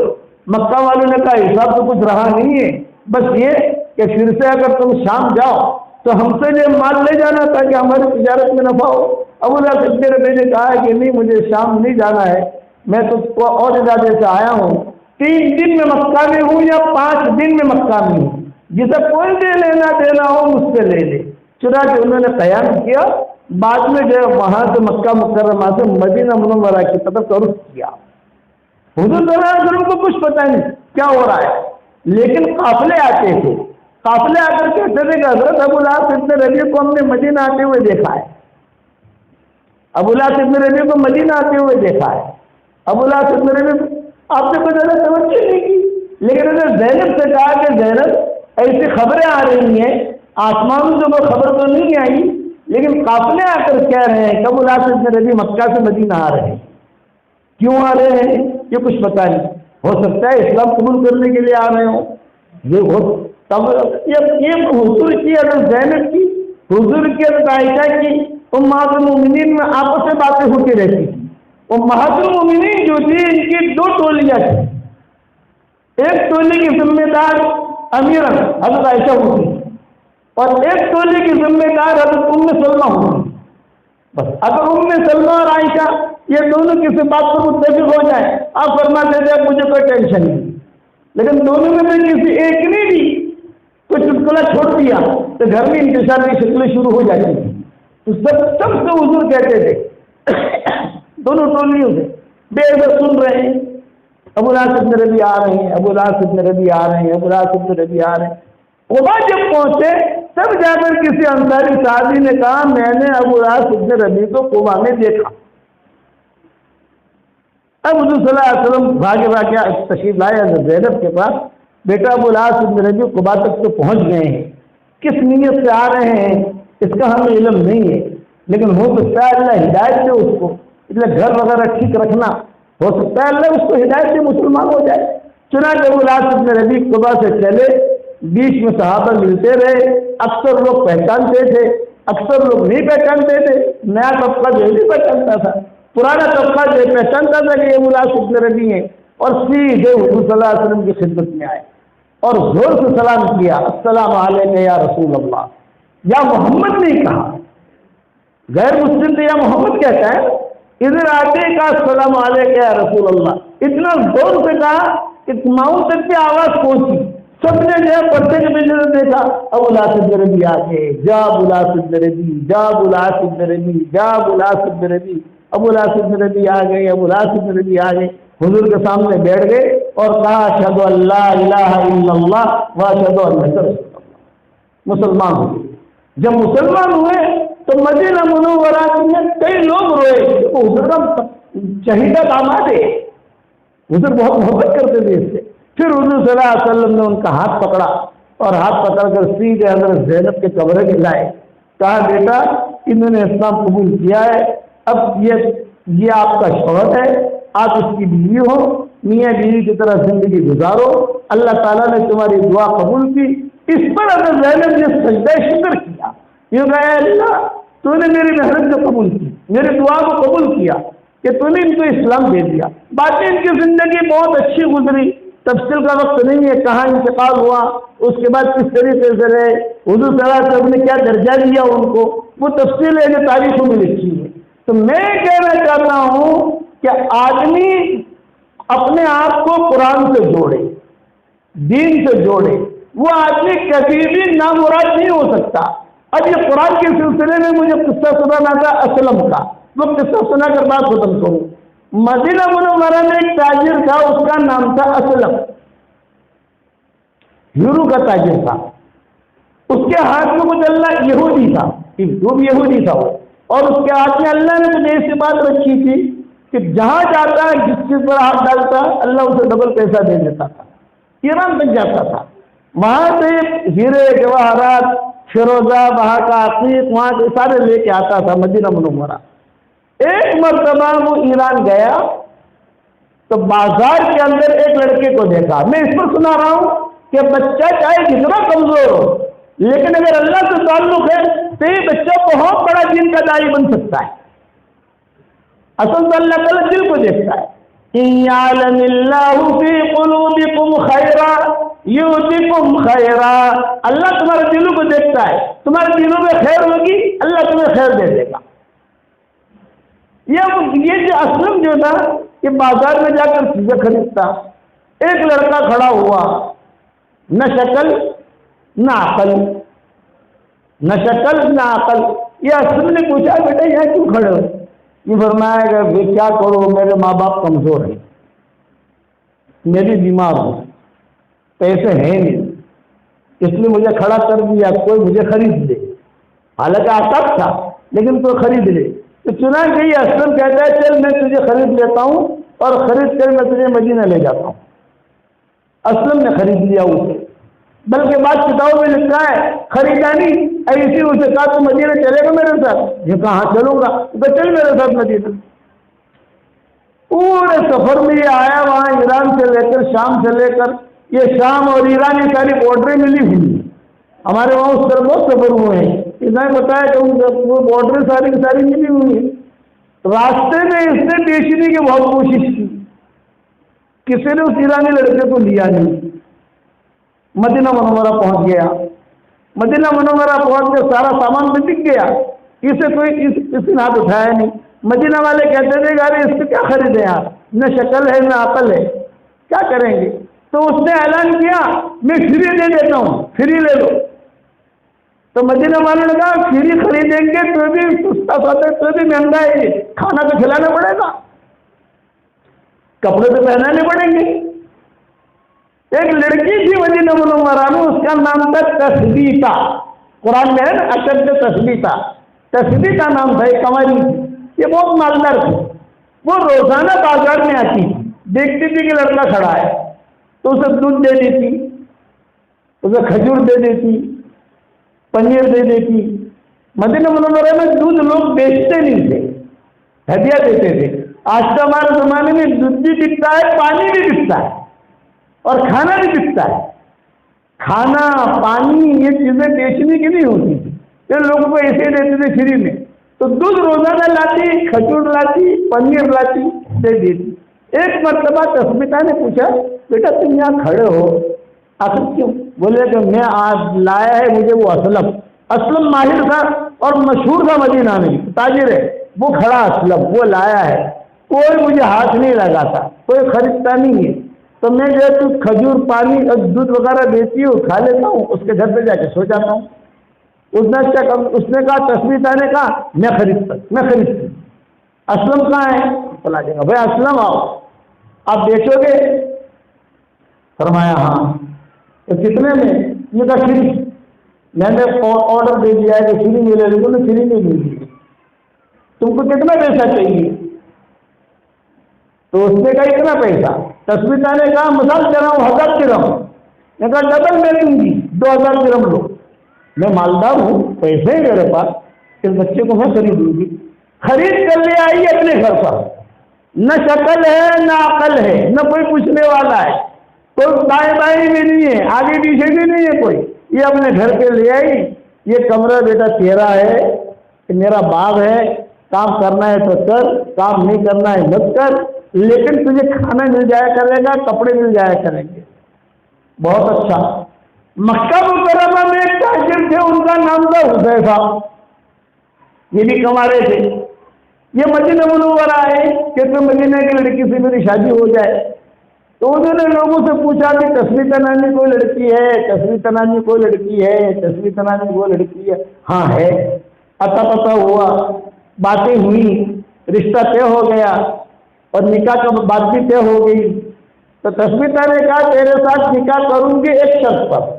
مکہ والوں نے کہا حساب تو کچھ رہا نہیں ہے، بس یہ کہ پھر سے اگر تم شام جاؤ تو ہم سے یہ مال لے جانا تاکہ ہماری تجارت میں نفع ہو. ابو العاص ابن ربیع نے کہا کہ نہیں مجھے شام نہیں جانا ہے، میں تو اور ارادے سے آیا ہوں. 3 دن میں مکہ میں ہوں یا 5 دن میں مکہ میں ہوں، جسے کوئی بھی لینا دینا ہو مجھ سے لے لے. چنانچہ انہوں نے قیام کیا. بعد میں جو وہاں سے مکہ مکرمہ سے مدینہ منورہ کی طرف رخ کیا. حضور صلی اللہ علیہ وسلم کو کچھ پتہ نہیں کیا ہو رہا ہے، لیکن قافلے آتے تھے. قافلے آ کر کہتے تھے کہ حضرت ابو العاص ابن ربیع کو ہم نے مدینہ آتے ہوئے دیکھا ہے. ابو العاص ابن ربیع کو مدینہ آتے ہوئے دیکھا ہے. ابو العاص ابن ربیع آپ نے کوئی زیادہ توجہ نہیں کی، لیکن انہوں نے زینب سے کہا کہ زینب ایسی خبریں آ رہی ہیں، آسمان سے کوئی خبر تو نہیں آئی لیکن قافلے آ کر کہہ رہے ہیں کہ ابو العاص ابن ربیع مکہ سے مدینہ آ رہے ہیں. کیوں آ رہے ہیں یہ کچھ پتہ نہیں. ہو سکتا ہے اسلام قبول کرنے کے لیے آ رہے ہوں. یہ حضور کی حضرت زینب کی، حضور کی حضرت عائشہ کی، امہات المومنین میں آپس میں باتیں ہوتی رہتی تھی. امہات المومنین جو تھی ان کی 2 ٹولیاں تھیں. ایک ٹولی کی ذمہ دار امیرہ حضرت عائشہ ہوتی اور ایک ٹولی کی ذمہ دار حضرت ام سلمہ ہوتی. بس اگر ام سلمہ اور عائشہ یہ دونوں کسی بات پر متفق ہو جائے آپ فرماتے تھے مجھے کوئی ٹینشن نہیں، لیکن دونوں میں سے کسی ایک نے بھی کوئی چٹکلا چھوڑ دیا تو گھر میں انتشار کی شکلیں شروع ہو جاتی تھی. تو سب سے حضور کہتے تھے دونوں ٹولیوں سے بے عزت سن رہے ہیں ابو العاص ابن ربیع آ رہے ہیں، ابو العاص ابن ربیع آ رہے ہیں، ابو العاص ابن ربیع آ رہے ہیں. قبا جب پہنچے تب جا کر کسی انصاری صحابی نے کہا میں نے ابو العاص ابن ربیع کو قبا میں دیکھا. اب حضور صلی اللہ علیہ وسلم بھاگے تشریف لائے زینب کے پاس. بیٹا ابو العاص ابن ربیع قبا تک تو پہنچ گئے ہیں، کس نیت سے آ رہے ہیں اس کا ہمیں علم نہیں ہے، لیکن ہو سکتا ہے اللہ ہدایت دے اس کو، اس لیے گھر وغیرہ ٹھیک رکھنا، ہو سکتا ہے اللہ اس کو ہدایت سے مسلمان ہو جائے. چنانچہ ابو العاص ابن ربیع قبا سے چلے، بیچ میں صحابہ ملتے رہے. اکثر لوگ پہچانتے تھے، اکثر لوگ نہیں پہچانتے تھے. نیا طبقہ جو نہیں پہچانتا تھا، پرانا طبقہ جو پہچانتا تھا کہ ابو العاص ابن ربیع ہیں، اور سیدھے حضور صلی اللہ علیہ وسلم کی خدمت میں آئے اور زور سے سلام کیا. السلام علیکم یا رسول اللہ، یا محمد نے کہا. غیر مسلم تو یا محمد کہتا ہے، ادھر آتے کا السلام علیکم یا رسول اللہ، اتنا زور سے کہا کہ ماؤں تک کی آواز پہنچی، سب نے جو ہے پردے کے پیچھے سے دیکھا، ابو الاسود بربی آ گئے، جا ابو الاسود بربی، جا ابو الاسود بربی، جا ابو الاسود بربی، ابو الاسود بربی آ گئے، ابو الاسود بربی آ گئے، حضور کے سامنے بیٹھ گئے اور کہا اشہد ان لا الہ الا اللہ واشہد انک رسول اللہ، مسلمان ہوئے۔ جب مسلمان ہوئے تو مدینہ منورہ میں کئی لوگ روئے، حضور کا شہیدہ داماد ہے، حضور بہت محبت کرتے تھے اس سے۔ پھر حضور صلی اللہ علیہ وسلم نے ان کا ہاتھ پکڑا اور ہاتھ پکڑ کر سیدھے حضرت زینب کے قبر کے لائے، کہا بیٹا انہوں نے اسلام قبول کیا ہے، اب یہ آپ کا شوہر ہے، آپ اس کی بیوی ہو، میاں بیوی کی طرح زندگی گزارو، اللہ تعالیٰ نے تمہاری دعا قبول کی۔ اس پر حضرت زینب نے سجدہ شکر کیا، یہ کہا اے اللہ تو نے میری محنت کو قبول کی، میری دعا کو قبول کیا کہ تو نے ان کو اسلام دے دیا۔ باقی ان کی زندگی بہت اچھی گزری، تفصیل کا وقت نہیں ہے، کہاں انتقال ہوا، اس کے بعد کس طریقے سے رہے، حضور صلی اللہ علیہ وسلم نے کیا درجہ دیا ان کو، وہ تفصیل ہے جو تاریخوں میں لکھی ہے۔ تو میں کہنا چاہتا ہوں کہ آدمی اپنے آپ کو قرآن سے جوڑے، دین سے جوڑے، وہ آدمی کبھی بھی نامراد نہیں ہو سکتا۔ اب یہ قرآن کے سلسلے میں مجھے قصہ سنانا تھا اسلم کا، وہ قصہ سنا کر بات ختم کروں۔ مدینہ منورہ میں ایک تاجر تھا، اس کا نام تھا اسلم، یورو کا تاجر تھا۔ اس کے ہاتھ میں کچھ اللہ یہودی تھا، وہ بھی یہودی تھا وہ، اور اس کے ہاتھ میں اللہ نے مجھے ایسی بات رکھی تھی کہ جہاں جاتا ہے جس چیز پر ہاتھ ڈالتا اللہ اسے ڈبل پیسہ دے دیتا تھا۔ ایران تک جاتا تھا، وہاں سے ہیرے جواہرات فیروزہ وہاں کا عقیق وہاں سے سارے لے کے آتا تھا مدینہ منورہ۔ ایک مرتبہ وہ ایران گیا تو بازار کے اندر ایک لڑکے کو دیکھا۔ میں اس پر سنا رہا ہوں کہ بچہ چاہے جتنا کمزور ہو لیکن اگر اللہ سے تعلق ہے تو یہ بچہ بہت بڑا دین کا داعی بن سکتا ہے۔ اصل تو اللہ تعالیٰ دل کو دیکھتا ہے۔ إِن يَعْلَمِ اللَّهُ فِي قُلُوبِكُمْ خَيْرًا يُؤْتِكُمْ خَيْرًا، اللہ تمہارے دلوں کو دیکھتا ہے، تمہارے دلوں میں خیر ہوگی اللہ تمہیں خیر دے دے گا۔ یہ جو اسلم جو تھا یہ بازار میں جا کر چیزیں خریدتا، ایک لڑکا کھڑا ہوا، نہ شکل نہ عقل، نہ شکل نہ عقل۔ یہ اسلم نے پوچھا بیٹا یہاں کیوں کھڑے ہو؟ یہ فرمایا کہ کیا کرو میرے ماں باپ کمزور ہیں، میں بھی بیمار ہوں، پیسے ہیں نہیں، اس لیے مجھے کھڑا کر دیا، کوئی مجھے خرید لے۔ حالانکہ آتا تھا لیکن کوئی خرید لے۔ تو چنانچہ یہ اسلم کہتا ہے چل میں تجھے خرید لیتا ہوں اور خرید کر میں تجھے مدینہ لے جاتا ہوں۔ اسلم نے خرید لیا اسے، بلکہ بعض کتابوں میں لکھا ہے خریدانی ایسی اسے کہا تو مدینہ چلے گا میرے ساتھ؟ یہ کہا ہاں چلوں گا، تو چل میرے ساتھ مدینہ۔ پورے سفر میں یہ آیا، وہاں ایران سے لے کر شام سے لے کر یہ شام اور ایران یہ ساری بارڈریں ملی ہوئی ہیں، ہمارے وہاں اس طرح بہت سفر ہوئے ہیں، اتنا بتایا کہ وہ بارڈریں ساری کی ساری ملی ہوئی ہیں۔ راستے میں اس نے بیچنے کی بہت کوشش کی، کسی نے اس ایرانی لڑکے کو لیا نہیں۔ مدینہ منورہ پہنچ گیا، مدینہ منورہ پہنچ کے سارا سامان بھی بک گیا، اسے کوئی اس نے ہاتھ اٹھایا نہیں۔ مدینہ والے کہتے تھے کہ ارے اس سے کیا خریدیں آپ، نہ شکل ہے نہ عقل ہے، کیا کریں گے؟ تو اس نے اعلان کیا میں فری دے دیتا ہوں، فری لے لو۔ تو مدینہ والوں نے کہا فری خریدیں گے تو بھی سستا سودا ہے، تو بھی مہنگا ہے، کھانا تو کھلانا پڑے گا، کپڑے تو پہنانے پڑیں گے۔ ایک لڑکی تھی مدینہ منورہ میں، اس کا نام تھا تثبیتہ، قرآن میں ہے نا اشد تثبیتہ، تثبیتہ نام تھا، ایک کنواری تھی، یہ بہت مالدار تھی۔ وہ روزانہ بازار میں آتی تھی، دیکھتی تھی کہ لڑکا کھڑا ہے تو اسے دودھ دے دیتی، اسے کھجور دے دیتی، پنیر دے دیتی۔ مدینہ منورہ میں دودھ لوگ بیچتے نہیں تھے، ہدیہ دیتے تھے۔ آج تو ہمارے زمانے میں دودھ بھی بکتا ہے، پانی بھی بکتا ہے اور کھانا بھی بکتا ہے۔ کھانا پانی یہ چیزیں بیچنے کی نہیں ہوتی تھی، یہ لوگوں کو ایسے دیتے تھے فری میں۔ تو دودھ روزانہ لاتی، کھجور لاتی، پنیر لاتی، دے دیتی۔ ایک مرتبہ تثبیتہ نے پوچھا بیٹا تم یہاں کھڑے ہو آخر کیوں؟ بولے کہ میں آج لایا ہے مجھے وہ اسلم، اسلم ماہر تھا اور مشہور تھا مدینہ میں، تاجر ہے، وہ کھڑا اسلم، وہ لایا ہے، کوئی مجھے ہاتھ نہیں لگاتا، کوئی خریدتا نہیں ہے، تو میں جو ہے تو کھجور پانی اور دودھ وغیرہ دیتی ہوں، کھا لیتا ہوں، اس کے گھر پہ جا کے سو جاتا ہوں۔ اس نے کہا تسمیتا نے کہا میں خریدتا اسلم کہاں ہے؟ چلا جائے گا بھائی اسلم آؤ، آپ بیچو گے؟ فرمایا ہاں۔ تو کتنے میں؟ یہ کہا فری، میں نے آرڈر دے دیا ہے کہ فری میں لے لوں گا، فری میں لے لیجیے، تم کو کتنا پیسہ چاہیے؟ تو اس نے کہا اتنا پیسہ۔ تسمیتا نے کہا مثال دے رہا ہوں 1000 درہم، میں کہا ڈبل میں دوں گی، 2000 درہم لو، میں مالدار ہوں، پیسے ہیں میرے پاس، اس بچے کو میں خریدوں گی۔ خرید کر لے آئی اپنے گھر پر، نہ شکل ہے نہ عقل ہے، نہ کوئی پوچھنے والا ہے، کوئی دائیں بائیں بھی نہیں ہے، آگے پیچھے بھی نہیں ہے کوئی، یہ اپنے گھر پہ لے آئی، یہ کمرہ بیٹا تیرا ہے، کہ میرا باغ ہے، کام کرنا ہے تو کر، کام نہیں کرنا ہے مت کر، لیکن تجھے کھانا مل جایا کرے گا، کپڑے مل جایا کریں گے۔ بہت اچھا۔ مکہ مکرمہ میں ایک تاجر تھے، ان کا نام تھا حذیفہ، یہ بھی کما رہے تھے، یہ مدینہ منورہ آئے کہ مدینہ کی لڑکی سے میری شادی ہو جائے، تو انہوں نے لوگوں سے پوچھا کہ تسمیتا نامی کوئی لڑکی ہے، تسمیتا نامی کوئی لڑکی ہے، تسمیتا نامی کوئی لڑکی ہے؟ ہاں ہے۔ اتا پتا ہوا، باتیں ہوئی، رشتہ طے ہو گیا اور نکاح کا بات بھی طے ہو گئی۔ تو تسمیتا نے کہا تیرے ساتھ نکاح کروں گی ایک شرط پر،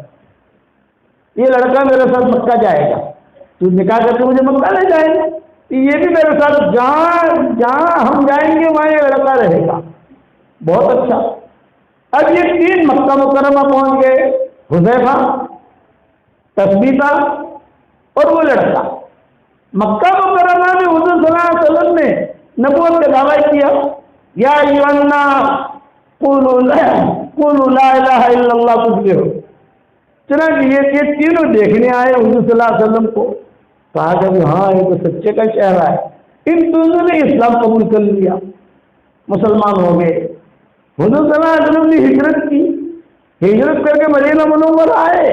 یہ لڑکا میرے ساتھ مکہ جائے گا، تو نکاح کر کے مجھے مکہ لے جائے گا، یہ بھی میرے ساتھ جہاں ہم جائیں گے وہاں یہ لڑکا رہے گا۔ بہت اچھا۔ اب یہ تین مکہ مکرمہ پہنچ گئے، حذیفہ، تسمیتا اور وہ لڑکا۔ مکہ مکرمہ میں حضور صلی اللہ علیہ وسلم نے نبوت کا دعویٰ کیا، یا ایھا الناس قولوا لا الہ الا اللہ تفلحوا۔ چنانچہ یہ تینوں دیکھنے آئے حضور صلی اللہ علیہ وسلم کو، کہا کہ ہاں یہ تو سچے کا چہرہ ہے، ان دونوں نے اسلام قبول کر لیا، مسلمان ہو گئے۔ حضور صلی اللہ علیہ وسلم نے ہجرت کی، ہجرت کر کے مدینہ منورہ آئے،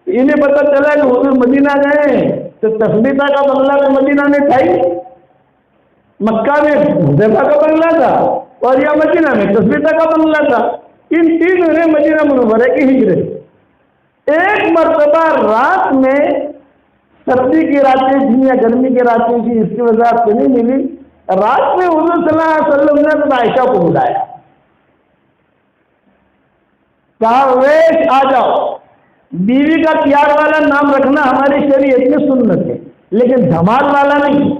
انہیں پتہ چلا کہ حضور مدینہ گئے، تو تسمیتا کا بنگلہ تو مدینہ میں تھا ہی، مکہ میں حذیفہ کا بنگلہ تھا اور یا مدینہ میں تسمیتا کا بنگلہ تھا، ان تینوں نے مدینہ منورہ کی ہجرت۔ ایک مرتبہ رات میں، سردی کی راتیں تھیں یا گرمی کی راتیں تھیں، اس کی وضاحت تو نہیں ملی، رات میں حضور صلی اللہ علیہ وسلم نے عائشہ کو بلایا، کہا ویش آ جاؤ، بیوی کا پیار والا نام رکھنا ہماری شریعت میں سنت ہے، لیکن دھمال والا نہیں،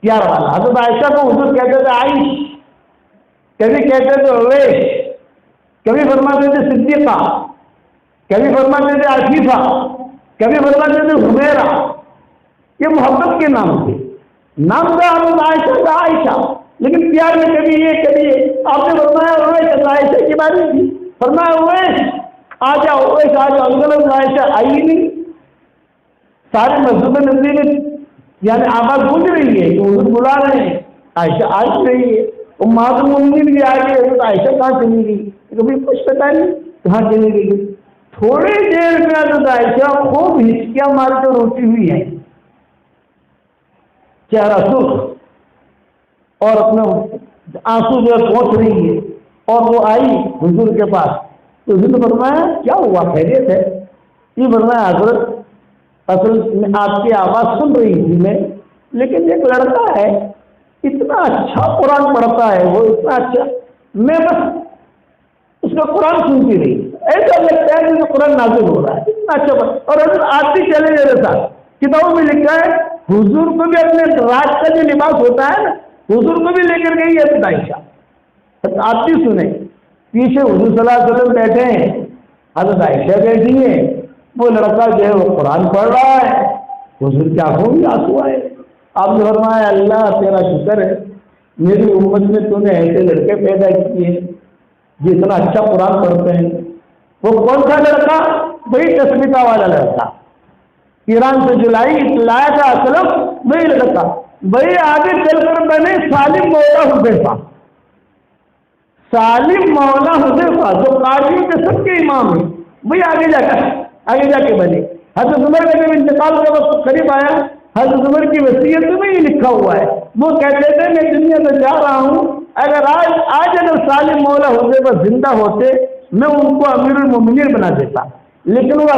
پیار والا۔ حضرت عائشہ کو حضور کہتے تھے عائش، کبھی کہتے تھے ویش، کبھی فرماتے تھے صدیقہ، کبھی فرماتے تھے عفیفہ، کبھی فرماتے تھے حمیرہ، یہ محبت کے نام تھے، نام تھا حضرت عائشہ کا عائشہ، لیکن پیار میں کبھی یہ آپ نے فرمایا اویس، عائشہ کی باری تھی، فرمایا اویس آ جاؤ، اویس آ جاؤ، اندر عائشہ آئی نہیں، سارے مسجد نبی میں یعنی آواز گونج رہی ہے کہ حضور بلا رہے ہیں، عائشہ آ رہی ہے، امہات المومنین بھی آ گئی، حضرت عائشہ کہاں چلی گئی؟ کبھی کچھ پتا نہیں کہاں چلی گئی۔ تھوڑی دیر میں حضرت عائشہ خوب ہچکیاں مار کے روتی ہوئی ہیں، چہرہ سرخ اور اپنا آنسو جو پہنچ رہی ہے، اور وہ آئی حضور کے پاس، تو حضور نے فرمایا کیا ہوا، خیریت ہے؟ یہ فرمایا حضرت اصل میں آپ کی آواز سن رہی تھی میں، لیکن ایک لڑکا ہے اتنا اچھا قرآن پڑھتا ہے، وہ اتنا اچھا، میں بس اس کا قرآن سنتی رہی، ایسا لگتا ہے کہ قرآن نازل ہو رہا ہے، اتنا اچھا اور حضرت آتی چلے میرے ساتھ۔ کتابوں میں لکھا ہے حضور کو بھی اپنے رات کا جو لباس ہوتا ہے نا، حضور کو بھی لے کر گئی حضرت عائشہ، آتی سنیں، پیچھے حضور صلی اللہ علیہ وسلم بیٹھے ہیں، حضرت عائشہ بیٹھی ہیں، وہ لڑکا جو ہے وہ قرآن پڑھ رہا ہے، حضور کی آنکھوں میں آنسو آئے۔ آپ نے فرمایا اللہ تیرا شکر ہے، میری امت میں تو نے ایسے لڑکے پیدا کیے ہیں جو اتنا اچھا قرآن پڑھتے ہیں۔ وہ کون سا لڑکا؟ وہی تسمیتا والا لڑکا، ایران سے لایا تھا اسلم، وہی لڑکا، وہی آگے چل کر بنے سالم مولا حذیفہ، سالم مولا حذیفہ جو قاضیوں کے سب کے امام ہیں، وہی آگے جا کے بنے۔ حضرت عمر کا جب انتقال کا وقت قریب آیا، حضرت عمر کی وصیت میں یہ لکھا ہوا ہے، وہ کہتے تھے میں دنیا سے جا رہا ہوں، اگر آج اگر سالم مولا حذیفہ زندہ ہوتے میں ان کو امیر المومنین بنا دیتا، لیکن وہ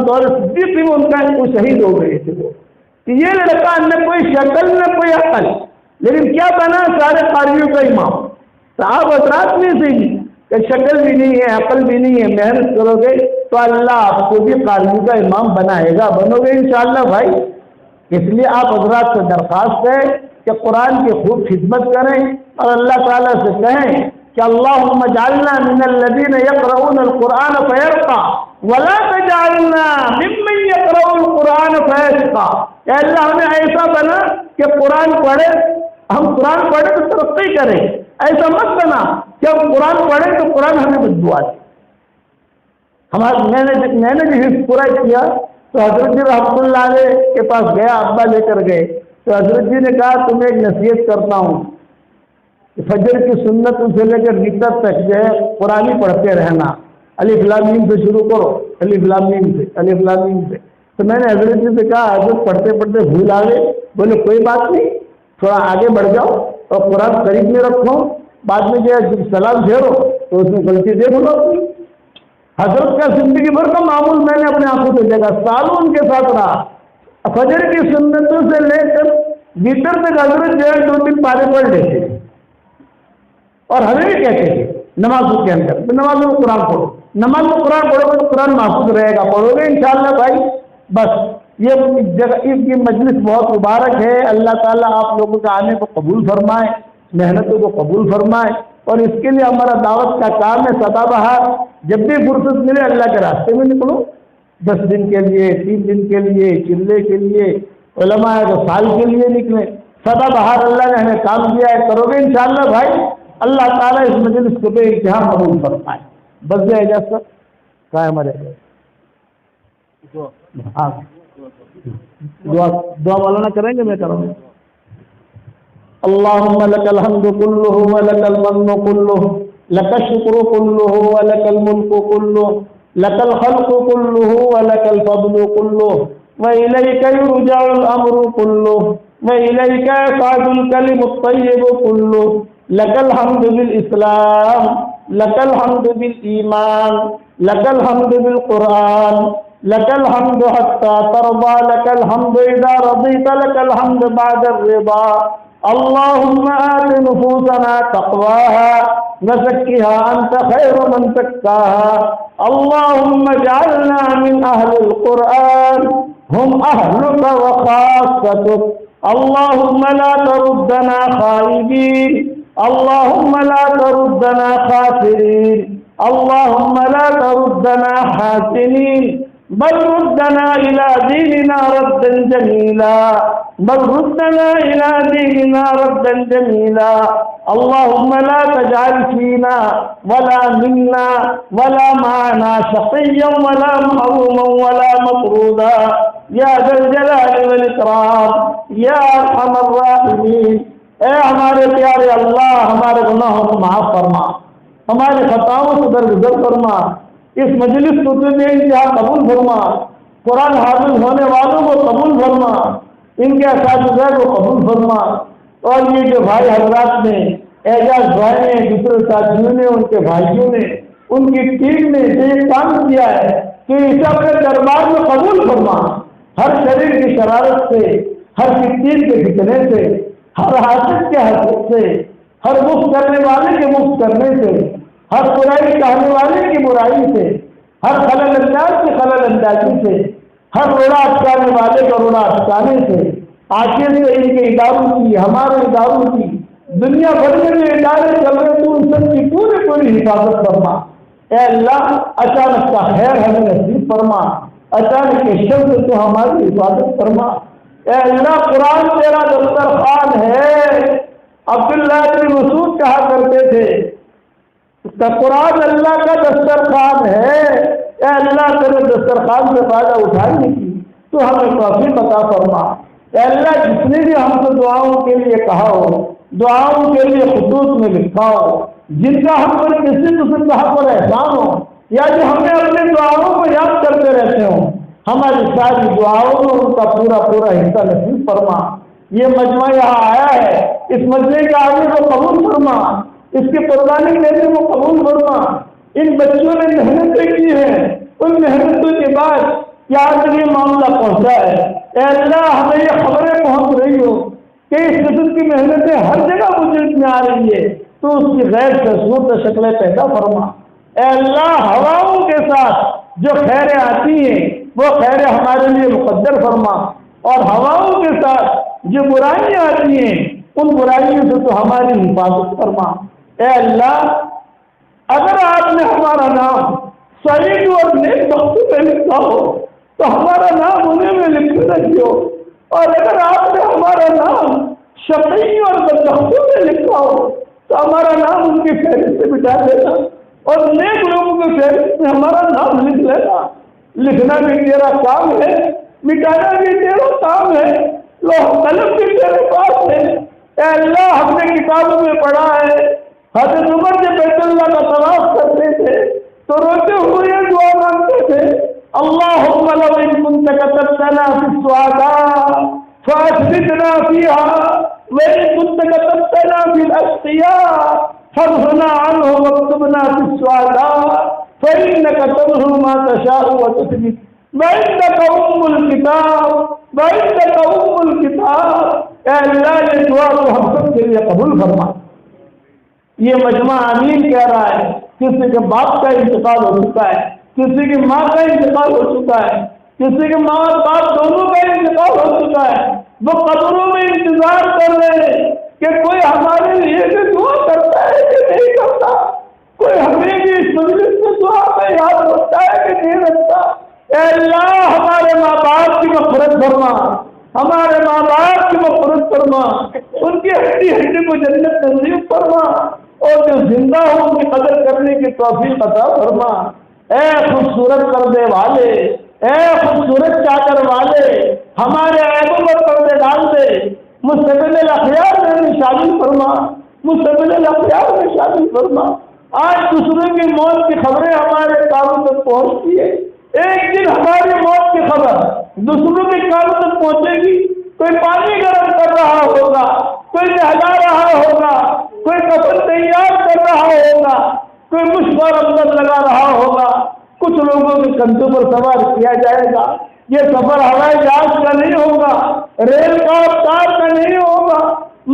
دور صدیق میں ان کا شہید ہو گئے تھے وہ، کہ یہ لڑکا نہ کوئی شکل نہ کوئی عقل، لیکن کیا بنا سارے قاریوں کا امام۔ صاحب حضرات میں سے ہی کہ شکل بھی نہیں ہے، عقل بھی نہیں ہے، محنت کرو گے تو اللہ آپ کو بھی قاریوں کا امام بنائے گا، بنو گے انشاءاللہ بھائی۔ اس لیے آپ حضرات سے درخواست ہے کہ قرآن کی خوب خدمت کریں اور اللہ تعالیٰ سے کہیں کہ اللہم اجعلنا من الذین یقرؤون القرآن فیرقى ولا تجعلنا ممن یقرؤ القرآن فیشقى۔ اے اللہ ہمیں ایسا بنا کہ قرآن پڑھے، ہم قرآن پڑھے تو ترقی کریں، ایسا مت بنا کہ ہم قرآن پڑھیں تو قرآن ہمیں بددعا دے۔ میں نے جو حفظ پورا کیا تو حضرت جی رحمۃ اللہ علیہ کے پاس گیا، ابا لے کر گئے تو حضرت جی نے کہا تمہیں ایک نصیحت کرتا ہوں کہ فجر کی سنت سے لے کر وتر تک جو ہے قرآن ہی پڑھتے رہنا، الف لام میم سے شروع کرو، الف لام میم سے، الف لام میم سے۔ تو میں نے حضرت جی سے کہا حضرت پڑھتے پڑھتے بھول آ گئے، بولے کوئی بات نہیں، تھوڑا آگے بڑھ جاؤ اور قرآن قریب میں رکھو، بعد میں جو ہے جب سلام پھیرو تو اس میں غلطی دیکھ لو اپنی۔ حضرت کا زندگی بھر کا معمول میں نے اپنے آنکھوں سے دیکھا، سالوں ان کے ساتھ رہا، فجر کی سنتوں سے لے کر وتر تک حضرت جو ہے 2-3 پارے پڑھ لیتے اور ہمیں بھی کہتے تھے نمازوں کے اندر نمازوں میں قرآن پڑھو، نماز میں قرآن پڑھو گے تو قرآن محفوظ رہے گا، پڑھو گے انشاءاللہ بھائی۔ بس یہ مجلس بہت مبارک ہے، اللہ تعالیٰ آپ لوگوں کے آنے کو قبول فرمائے، محنتوں کو قبول فرمائے، اور اس کے لیے ہمارا دعوت کا کام ہے سدا بہار، جب بھی فرصت ملے اللہ کے راستے میں نکلو، 10 دن کے لیے، 3 دن کے لیے، چلے کے لیے، علماء ہے تو سال کے لیے نکلیں، سدا بہار اللہ نے ہمیں کام دیا ہے، کرو گے انشاءاللہ بھائی، اللہ تعالیٰ اس مجلس کو بے انتہا قبول فرمائے۔ بس جائے گا سر کیا ہمارے ہاں دعا مولانا کریں گے، میں کروں گا۔ اللهم لك الحمد كله ولك المن كله لك الشكر كله ولك الملك كله لك الخلق كله ولك الفضل كله وإليك يرجع الأمر كله وإليك يصعد الكلم الطيب كله لك الحمد بالإسلام لك الحمد بالإيمان لك الحمد بالقرآن لك الحمد حتى ترضى لك الحمد إذا رضيت لك الحمد بعد الرضا اللهم آت نفوسنا تقواها وزكها أنت خير من زكاها اللهم اجعلنا من أهل القرآن هم أهلك وخاصتك اللهم لا تردنا خائبين اللهم لا تردنا خاسرين اللهم لا تردنا حاسنين بل ردنا إلى ديننا ردا جميلا بل ردنا إلى ديننا ردا جميلا اللهم لا تجعل فينا ولا منا ولا معنا شقيا ولا محروما ولا مطرودا يا ذا الجلال والإكرام يا أرحم الراحمين۔ اے ہمارے پیارے اللہ، ہمارے گناہوں کو معاف فرما، ہمارے خطاؤں سے درگزر فرما، اس مجلس کو تجھے انتہا قبول فرما، قرآن حافظ ہونے والوں کو قبول فرما، ان کے اساتذہ کو قبول فرما، اور یہ جو بھائی حضرات نے، اعجاز بھائی نے، دوسرے ساتھیوں نے، ان کے بھائیوں نے، ان کی ٹیم نے جو کام کیا ہے کہ اسے اپنے دربار میں قبول فرما، ہر شریر کی شرارت سے، ہر فتنہ کے فتنے سے، ہر حاسد کے حسد سے، ہر مفت کرنے والے کے مفت کرنے سے، ہر برائی کہنے والے کی برائی سے، ہر خلل انداز کی خلل اندازی سے، ہر روڑا اٹکانے والے کا روڑا اٹکانے سے، آخر سے ان کے اداروں کی، ہمارے اداروں کی، دنیا بھر میں جو ادارے چل رہے تو ان سب کی پوری حفاظت فرما۔ اے اللہ اچانک کا خیر ہمیں نصیب فرما، اچانک کے شر سے تو ہماری حفاظت فرما۔ اے اللہ قرآن تیرا دسترخوان ہے، عبداللہ بن مسعود کہا کرتے تھے قرآن اللہ کا دسترخوان ہے، اے اللہ تیرے دسترخوان سے فائدہ اٹھانے کی تو ہمیں توفیق عطا فرما۔ اے اللہ جس نے بھی ہم سے دعاؤں کے لیے کہا ہو، دعاؤں کے لیے خطوط میں لکھا ہو، جن کا ہم پر کسی قسم کا حق اور احسان ہو، یا جو ہمیں اپنی دعاؤں کو یاد کرتے رہتے ہوں، ہماری ساری دعاؤں میں ان کا پورا پورا حصہ نصیب فرما۔ یہ مجمع یہاں آیا ہے، اس مجمع کے آگے کو قبول فرما، اس کی قربانی دینے کو قبول فرما۔ ان بچوں نے محنتیں کی ہیں، ان محنتوں کے بعد کیا یہ معاملہ پہنچا ہے۔ اے اللہ ہمیں یہ خبریں پہنچ رہی ہو کہ اس قسم کی محنتیں ہر جگہ وجود میں آ رہی ہے، تو اس کی غیر سے صورت شکلیں پیدا فرما۔ اے اللہ ہواؤں کے ساتھ جو خیریں آتی ہیں وہ خیریں ہمارے لیے مقدر فرما، اور ہواؤں کے ساتھ جو برائیاں آتی ہیں ان برائیوں سے تو ہماری حفاظت فرما۔ اے اللہ اگر آپ نے ہمارا نام سعید اور نیک بختوں میں لکھا ہو تو ہمارا نام انہیں میں لکھ رکھیو، اور اگر آپ نے ہمارا نام شقی اور بدبختوں میں لکھا ہو تو ہمارا نام ان کی فہرست سے مٹا دینا، اور نیک لوگوں کی فہرست میں ہمارا نام لکھ لینا۔ لکھنا بھی تیرا کام ہے، مٹانا بھی تیرا کام ہے، لوح قلم بھی تیرے پاس ہے۔ اے اللہ ہم نے کتابوں میں پڑھا ہے حضرت عمر جب بیت اللہ کا طواف کرتے تھے تو روتے ہوئے یہ دعا مانگتے تھے، اللہم لو ان کنت کتبتنا فی السعداء فاثبتنا فیہا وان کنت کتبتنا فی الاشقیاء فاغفرنا عنہم واکتبنا فی السعداء فإنک تمحو ما تشاء وتثبت وعندک ام الکتاب وعندک ام الکتاب۔ اے اللہ یہ دعا تو ہم سب کے لیے قبول فرما۔ یہ مجمع آمین کہہ رہا ہے، کسی کے باپ کا انتقال ہو چکا ہے، کسی کی ماں کا انتقال ہو چکا ہے، کسی کے ماں اور باپ دونوں کا انتقال ہو چکا ہے، وہ قبروں میں انتظار کر رہے ہیں کہ کوئی ہمارے لیے بھی دعا کرتا ہے کہ نہیں کرتا، کوئی ہمیں بھی اس مجلس میں دعا میں یاد رکھتا ہے کہ نہیں رکھتا۔ اے اللہ ہمارے ماں باپ کی مغفرت فرما، ہمارے ماں باپ کی مغفرت فرما، ان کی ہڈی ہڈی کو جنت نصیب فرما، اور جو زندہ ہو ان کی قدر کرنے کی توفیق عطا فرما۔ اے خوبصورت پردے والے، اے خوبصورت چادر والے، ہمارے عیبوں پر پردے ڈال دے، مستقبل الاخیار میں شامل فرما، مستقبل الاخیار میں شامل فرما۔ آج دوسروں کی موت کی خبریں ہمارے کانوں تک پہنچتی ہے، ایک دن ہماری موت کی خبر دوسروں کے کانوں تک پہنچے گی۔ کوئی پانی گرم کر رہا ہوگا، کوئی نہلا رہا ہوگا، کوئی کفن تیار کر رہا ہوگا، کوئی مشک اندر لگا رہا ہوگا، کچھ لوگوں کے کندھوں پر سوار کیا جائے گا۔ یہ سفر ہوائی جہاز کا نہیں ہوگا، ریل کا کار کا نہیں ہوگا۔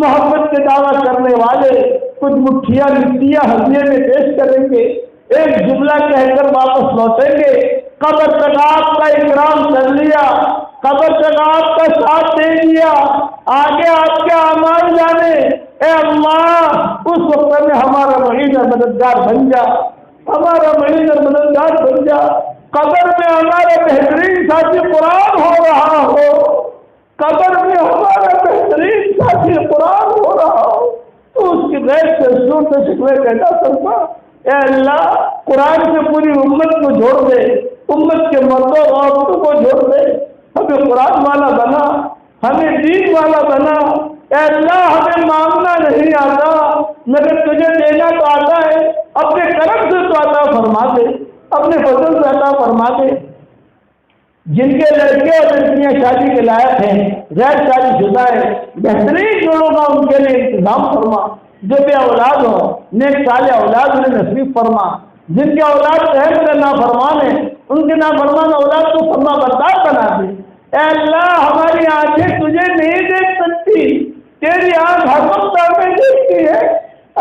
محبت کے دعویٰ کرنے والے کچھ مٹھیاں مٹیاں ہدیے میں پیش کریں گے، ایک جملہ کہہ کر واپس لوٹیں گے، قبر تک آپ کا اکرام کر لیا، قبر تک آپ کا ساتھ دے دیا، آگے آپ کے اعمال جانے۔ اے اللہ اس وقت میں ہمارا معین اور مددگار بن جا، ہمارا معین اور مددگار بن جا۔ قبر میں ہمارا بہترین ساتھی قرآن ہو رہا ہو، قبر میں ہمارا بہترین ساتھی قرآن ہو رہا ہو تو اس کی غیر سے صورت شکلیں پیدا فرما۔ اے اللہ قرآن سے پوری امت کو جوڑ دے، امت کے مردوں اور عورتوں کو جوڑ دے، ہمیں قرآن والا بنا، ہمیں دین والا بنا۔ اے اللہ ہمیں مانگنا نہیں آتا مگر تجھے دینا تو آتا ہے، اپنے کرم سے تو عطا فرما دے، اپنے فضل سے عطا فرما دے۔ جن کے لڑکے اور لڑکیاں شادی کے لائق ہیں، غیر شادی شدہ ہیں، بہترین جوڑوں کا ان کے لیے انتظام فرما۔ جو بے اولاد ہو نیک صالح اولاد انہیں نصیب فرما، جن کے اولاد صحت میں نافرمان ہیں ان کے نافرمان اولاد کو فرما بردار بنا دے۔ اے اللہ ہماری آنکھیں تجھے نہیں دیکھ سکتی، تیری آنکھ حکم میں دیکھتی ہے۔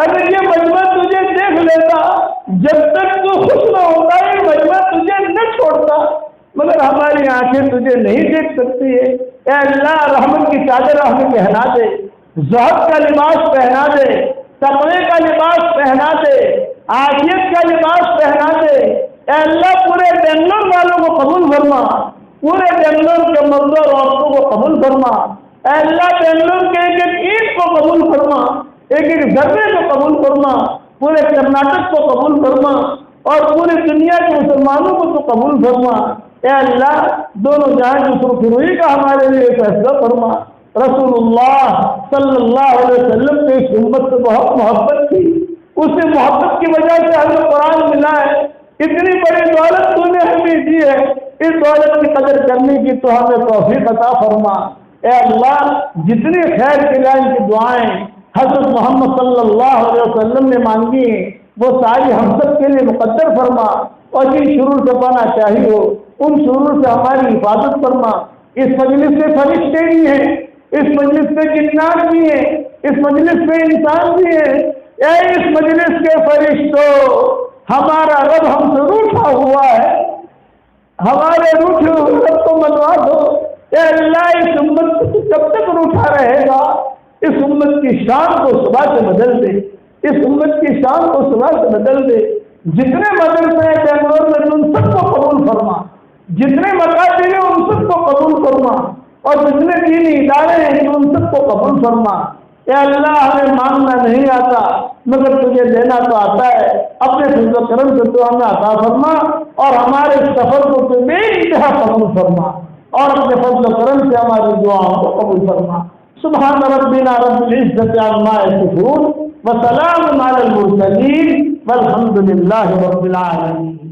اگر یہ مجمع تجھے دیکھ لیتا، جب تک تو خوش نہ ہوتا یہ مجمع تجھے نہ چھوڑتا، مگر ہماری آنکھیں تجھے نہیں دیکھ سکتی ہے۔ اے اللہ رحمت کی چادر ہمیں پہنا دے، زہد کا لباس پہنا دے، تقوی کا لباس پہنا دے، عافیت کا لباس پہنا دے۔ اے اللہ پورے بنگلور والوں کو قبول فرما، پورے بنگلور کے مردوں اور عورتوں کو قبول فرما۔ اے اللہ بنگلور کے ایک ایک اینٹ کو قبول فرما، ایک ایک ذرے کو قبول فرما، پورے کرناٹک کو قبول فرما، اور پوری دنیا کے مسلمانوں کو تو قبول فرما۔ اے اللہ دونوں جہاں کی سرخروئی کا ہمارے لیے فیصلہ فرما۔ رسول اللہ صلی اللہ علیہ وسلم کی اس امت سے بہت محبت تھی، اسی محبت کی وجہ سے ہمیں قرآن ملا ہے، اتنی بڑی دولت تو نے ہمیں دی ہے، اس دولت کی قدر کرنے کی تو ہمیں توفیق عطا فرما۔ اے اللہ، جتنی خیر کے لائن کی دعائیں حضرت محمد صلی اللہ علیہ وسلم نے مانگی ہیں وہ ساری ہم سب کے لیے مقدر فرما، اور جن شرور سے پانا چاہیے ہو ان شرور سے ہماری حفاظت فرما۔ اس مجلس سے فرشتے بھی ہیں، اس مجلس سے جنات بھی ہیں، اس مجلس سے انسان بھی ہیں۔ اے اس مجلس کے فرشتوں، ہمارا رب ہم سے روٹھا ہوا ہے، ہمارے روٹھے ہوئے رب کو منوا دو۔ اے اللہ، اس امت کو کب تک روٹھا رہے گا؟ اس امت کی شان کو صبح سے بدل دے، اس امت کی شان کو صبح سے بدل دے۔ جتنے مدرسے ہیں بنگلور میں ان سب کو قبول فرما، جتنے مکاتب ہیں ان سب کو قبول فرما، اور جتنے دینی ادارے ہیں ان سب کو قبول فرما۔ اے اللہ، ہمیں مانگنا نہیں آتا مگر تجھے دینا تو آتا ہے، اپنے فضل و کرم سے تو ہمیں عطا فرما، اور ہمارے سفر کو تو بے انتہا قبول فرما، اور اپنے فضل و کرم سے ہماری دعاؤں کو قبول فرما۔ سبحان ربنا رب العزت عما یصفون وسلام علی المرسلین والحمد للہ رب العالمین۔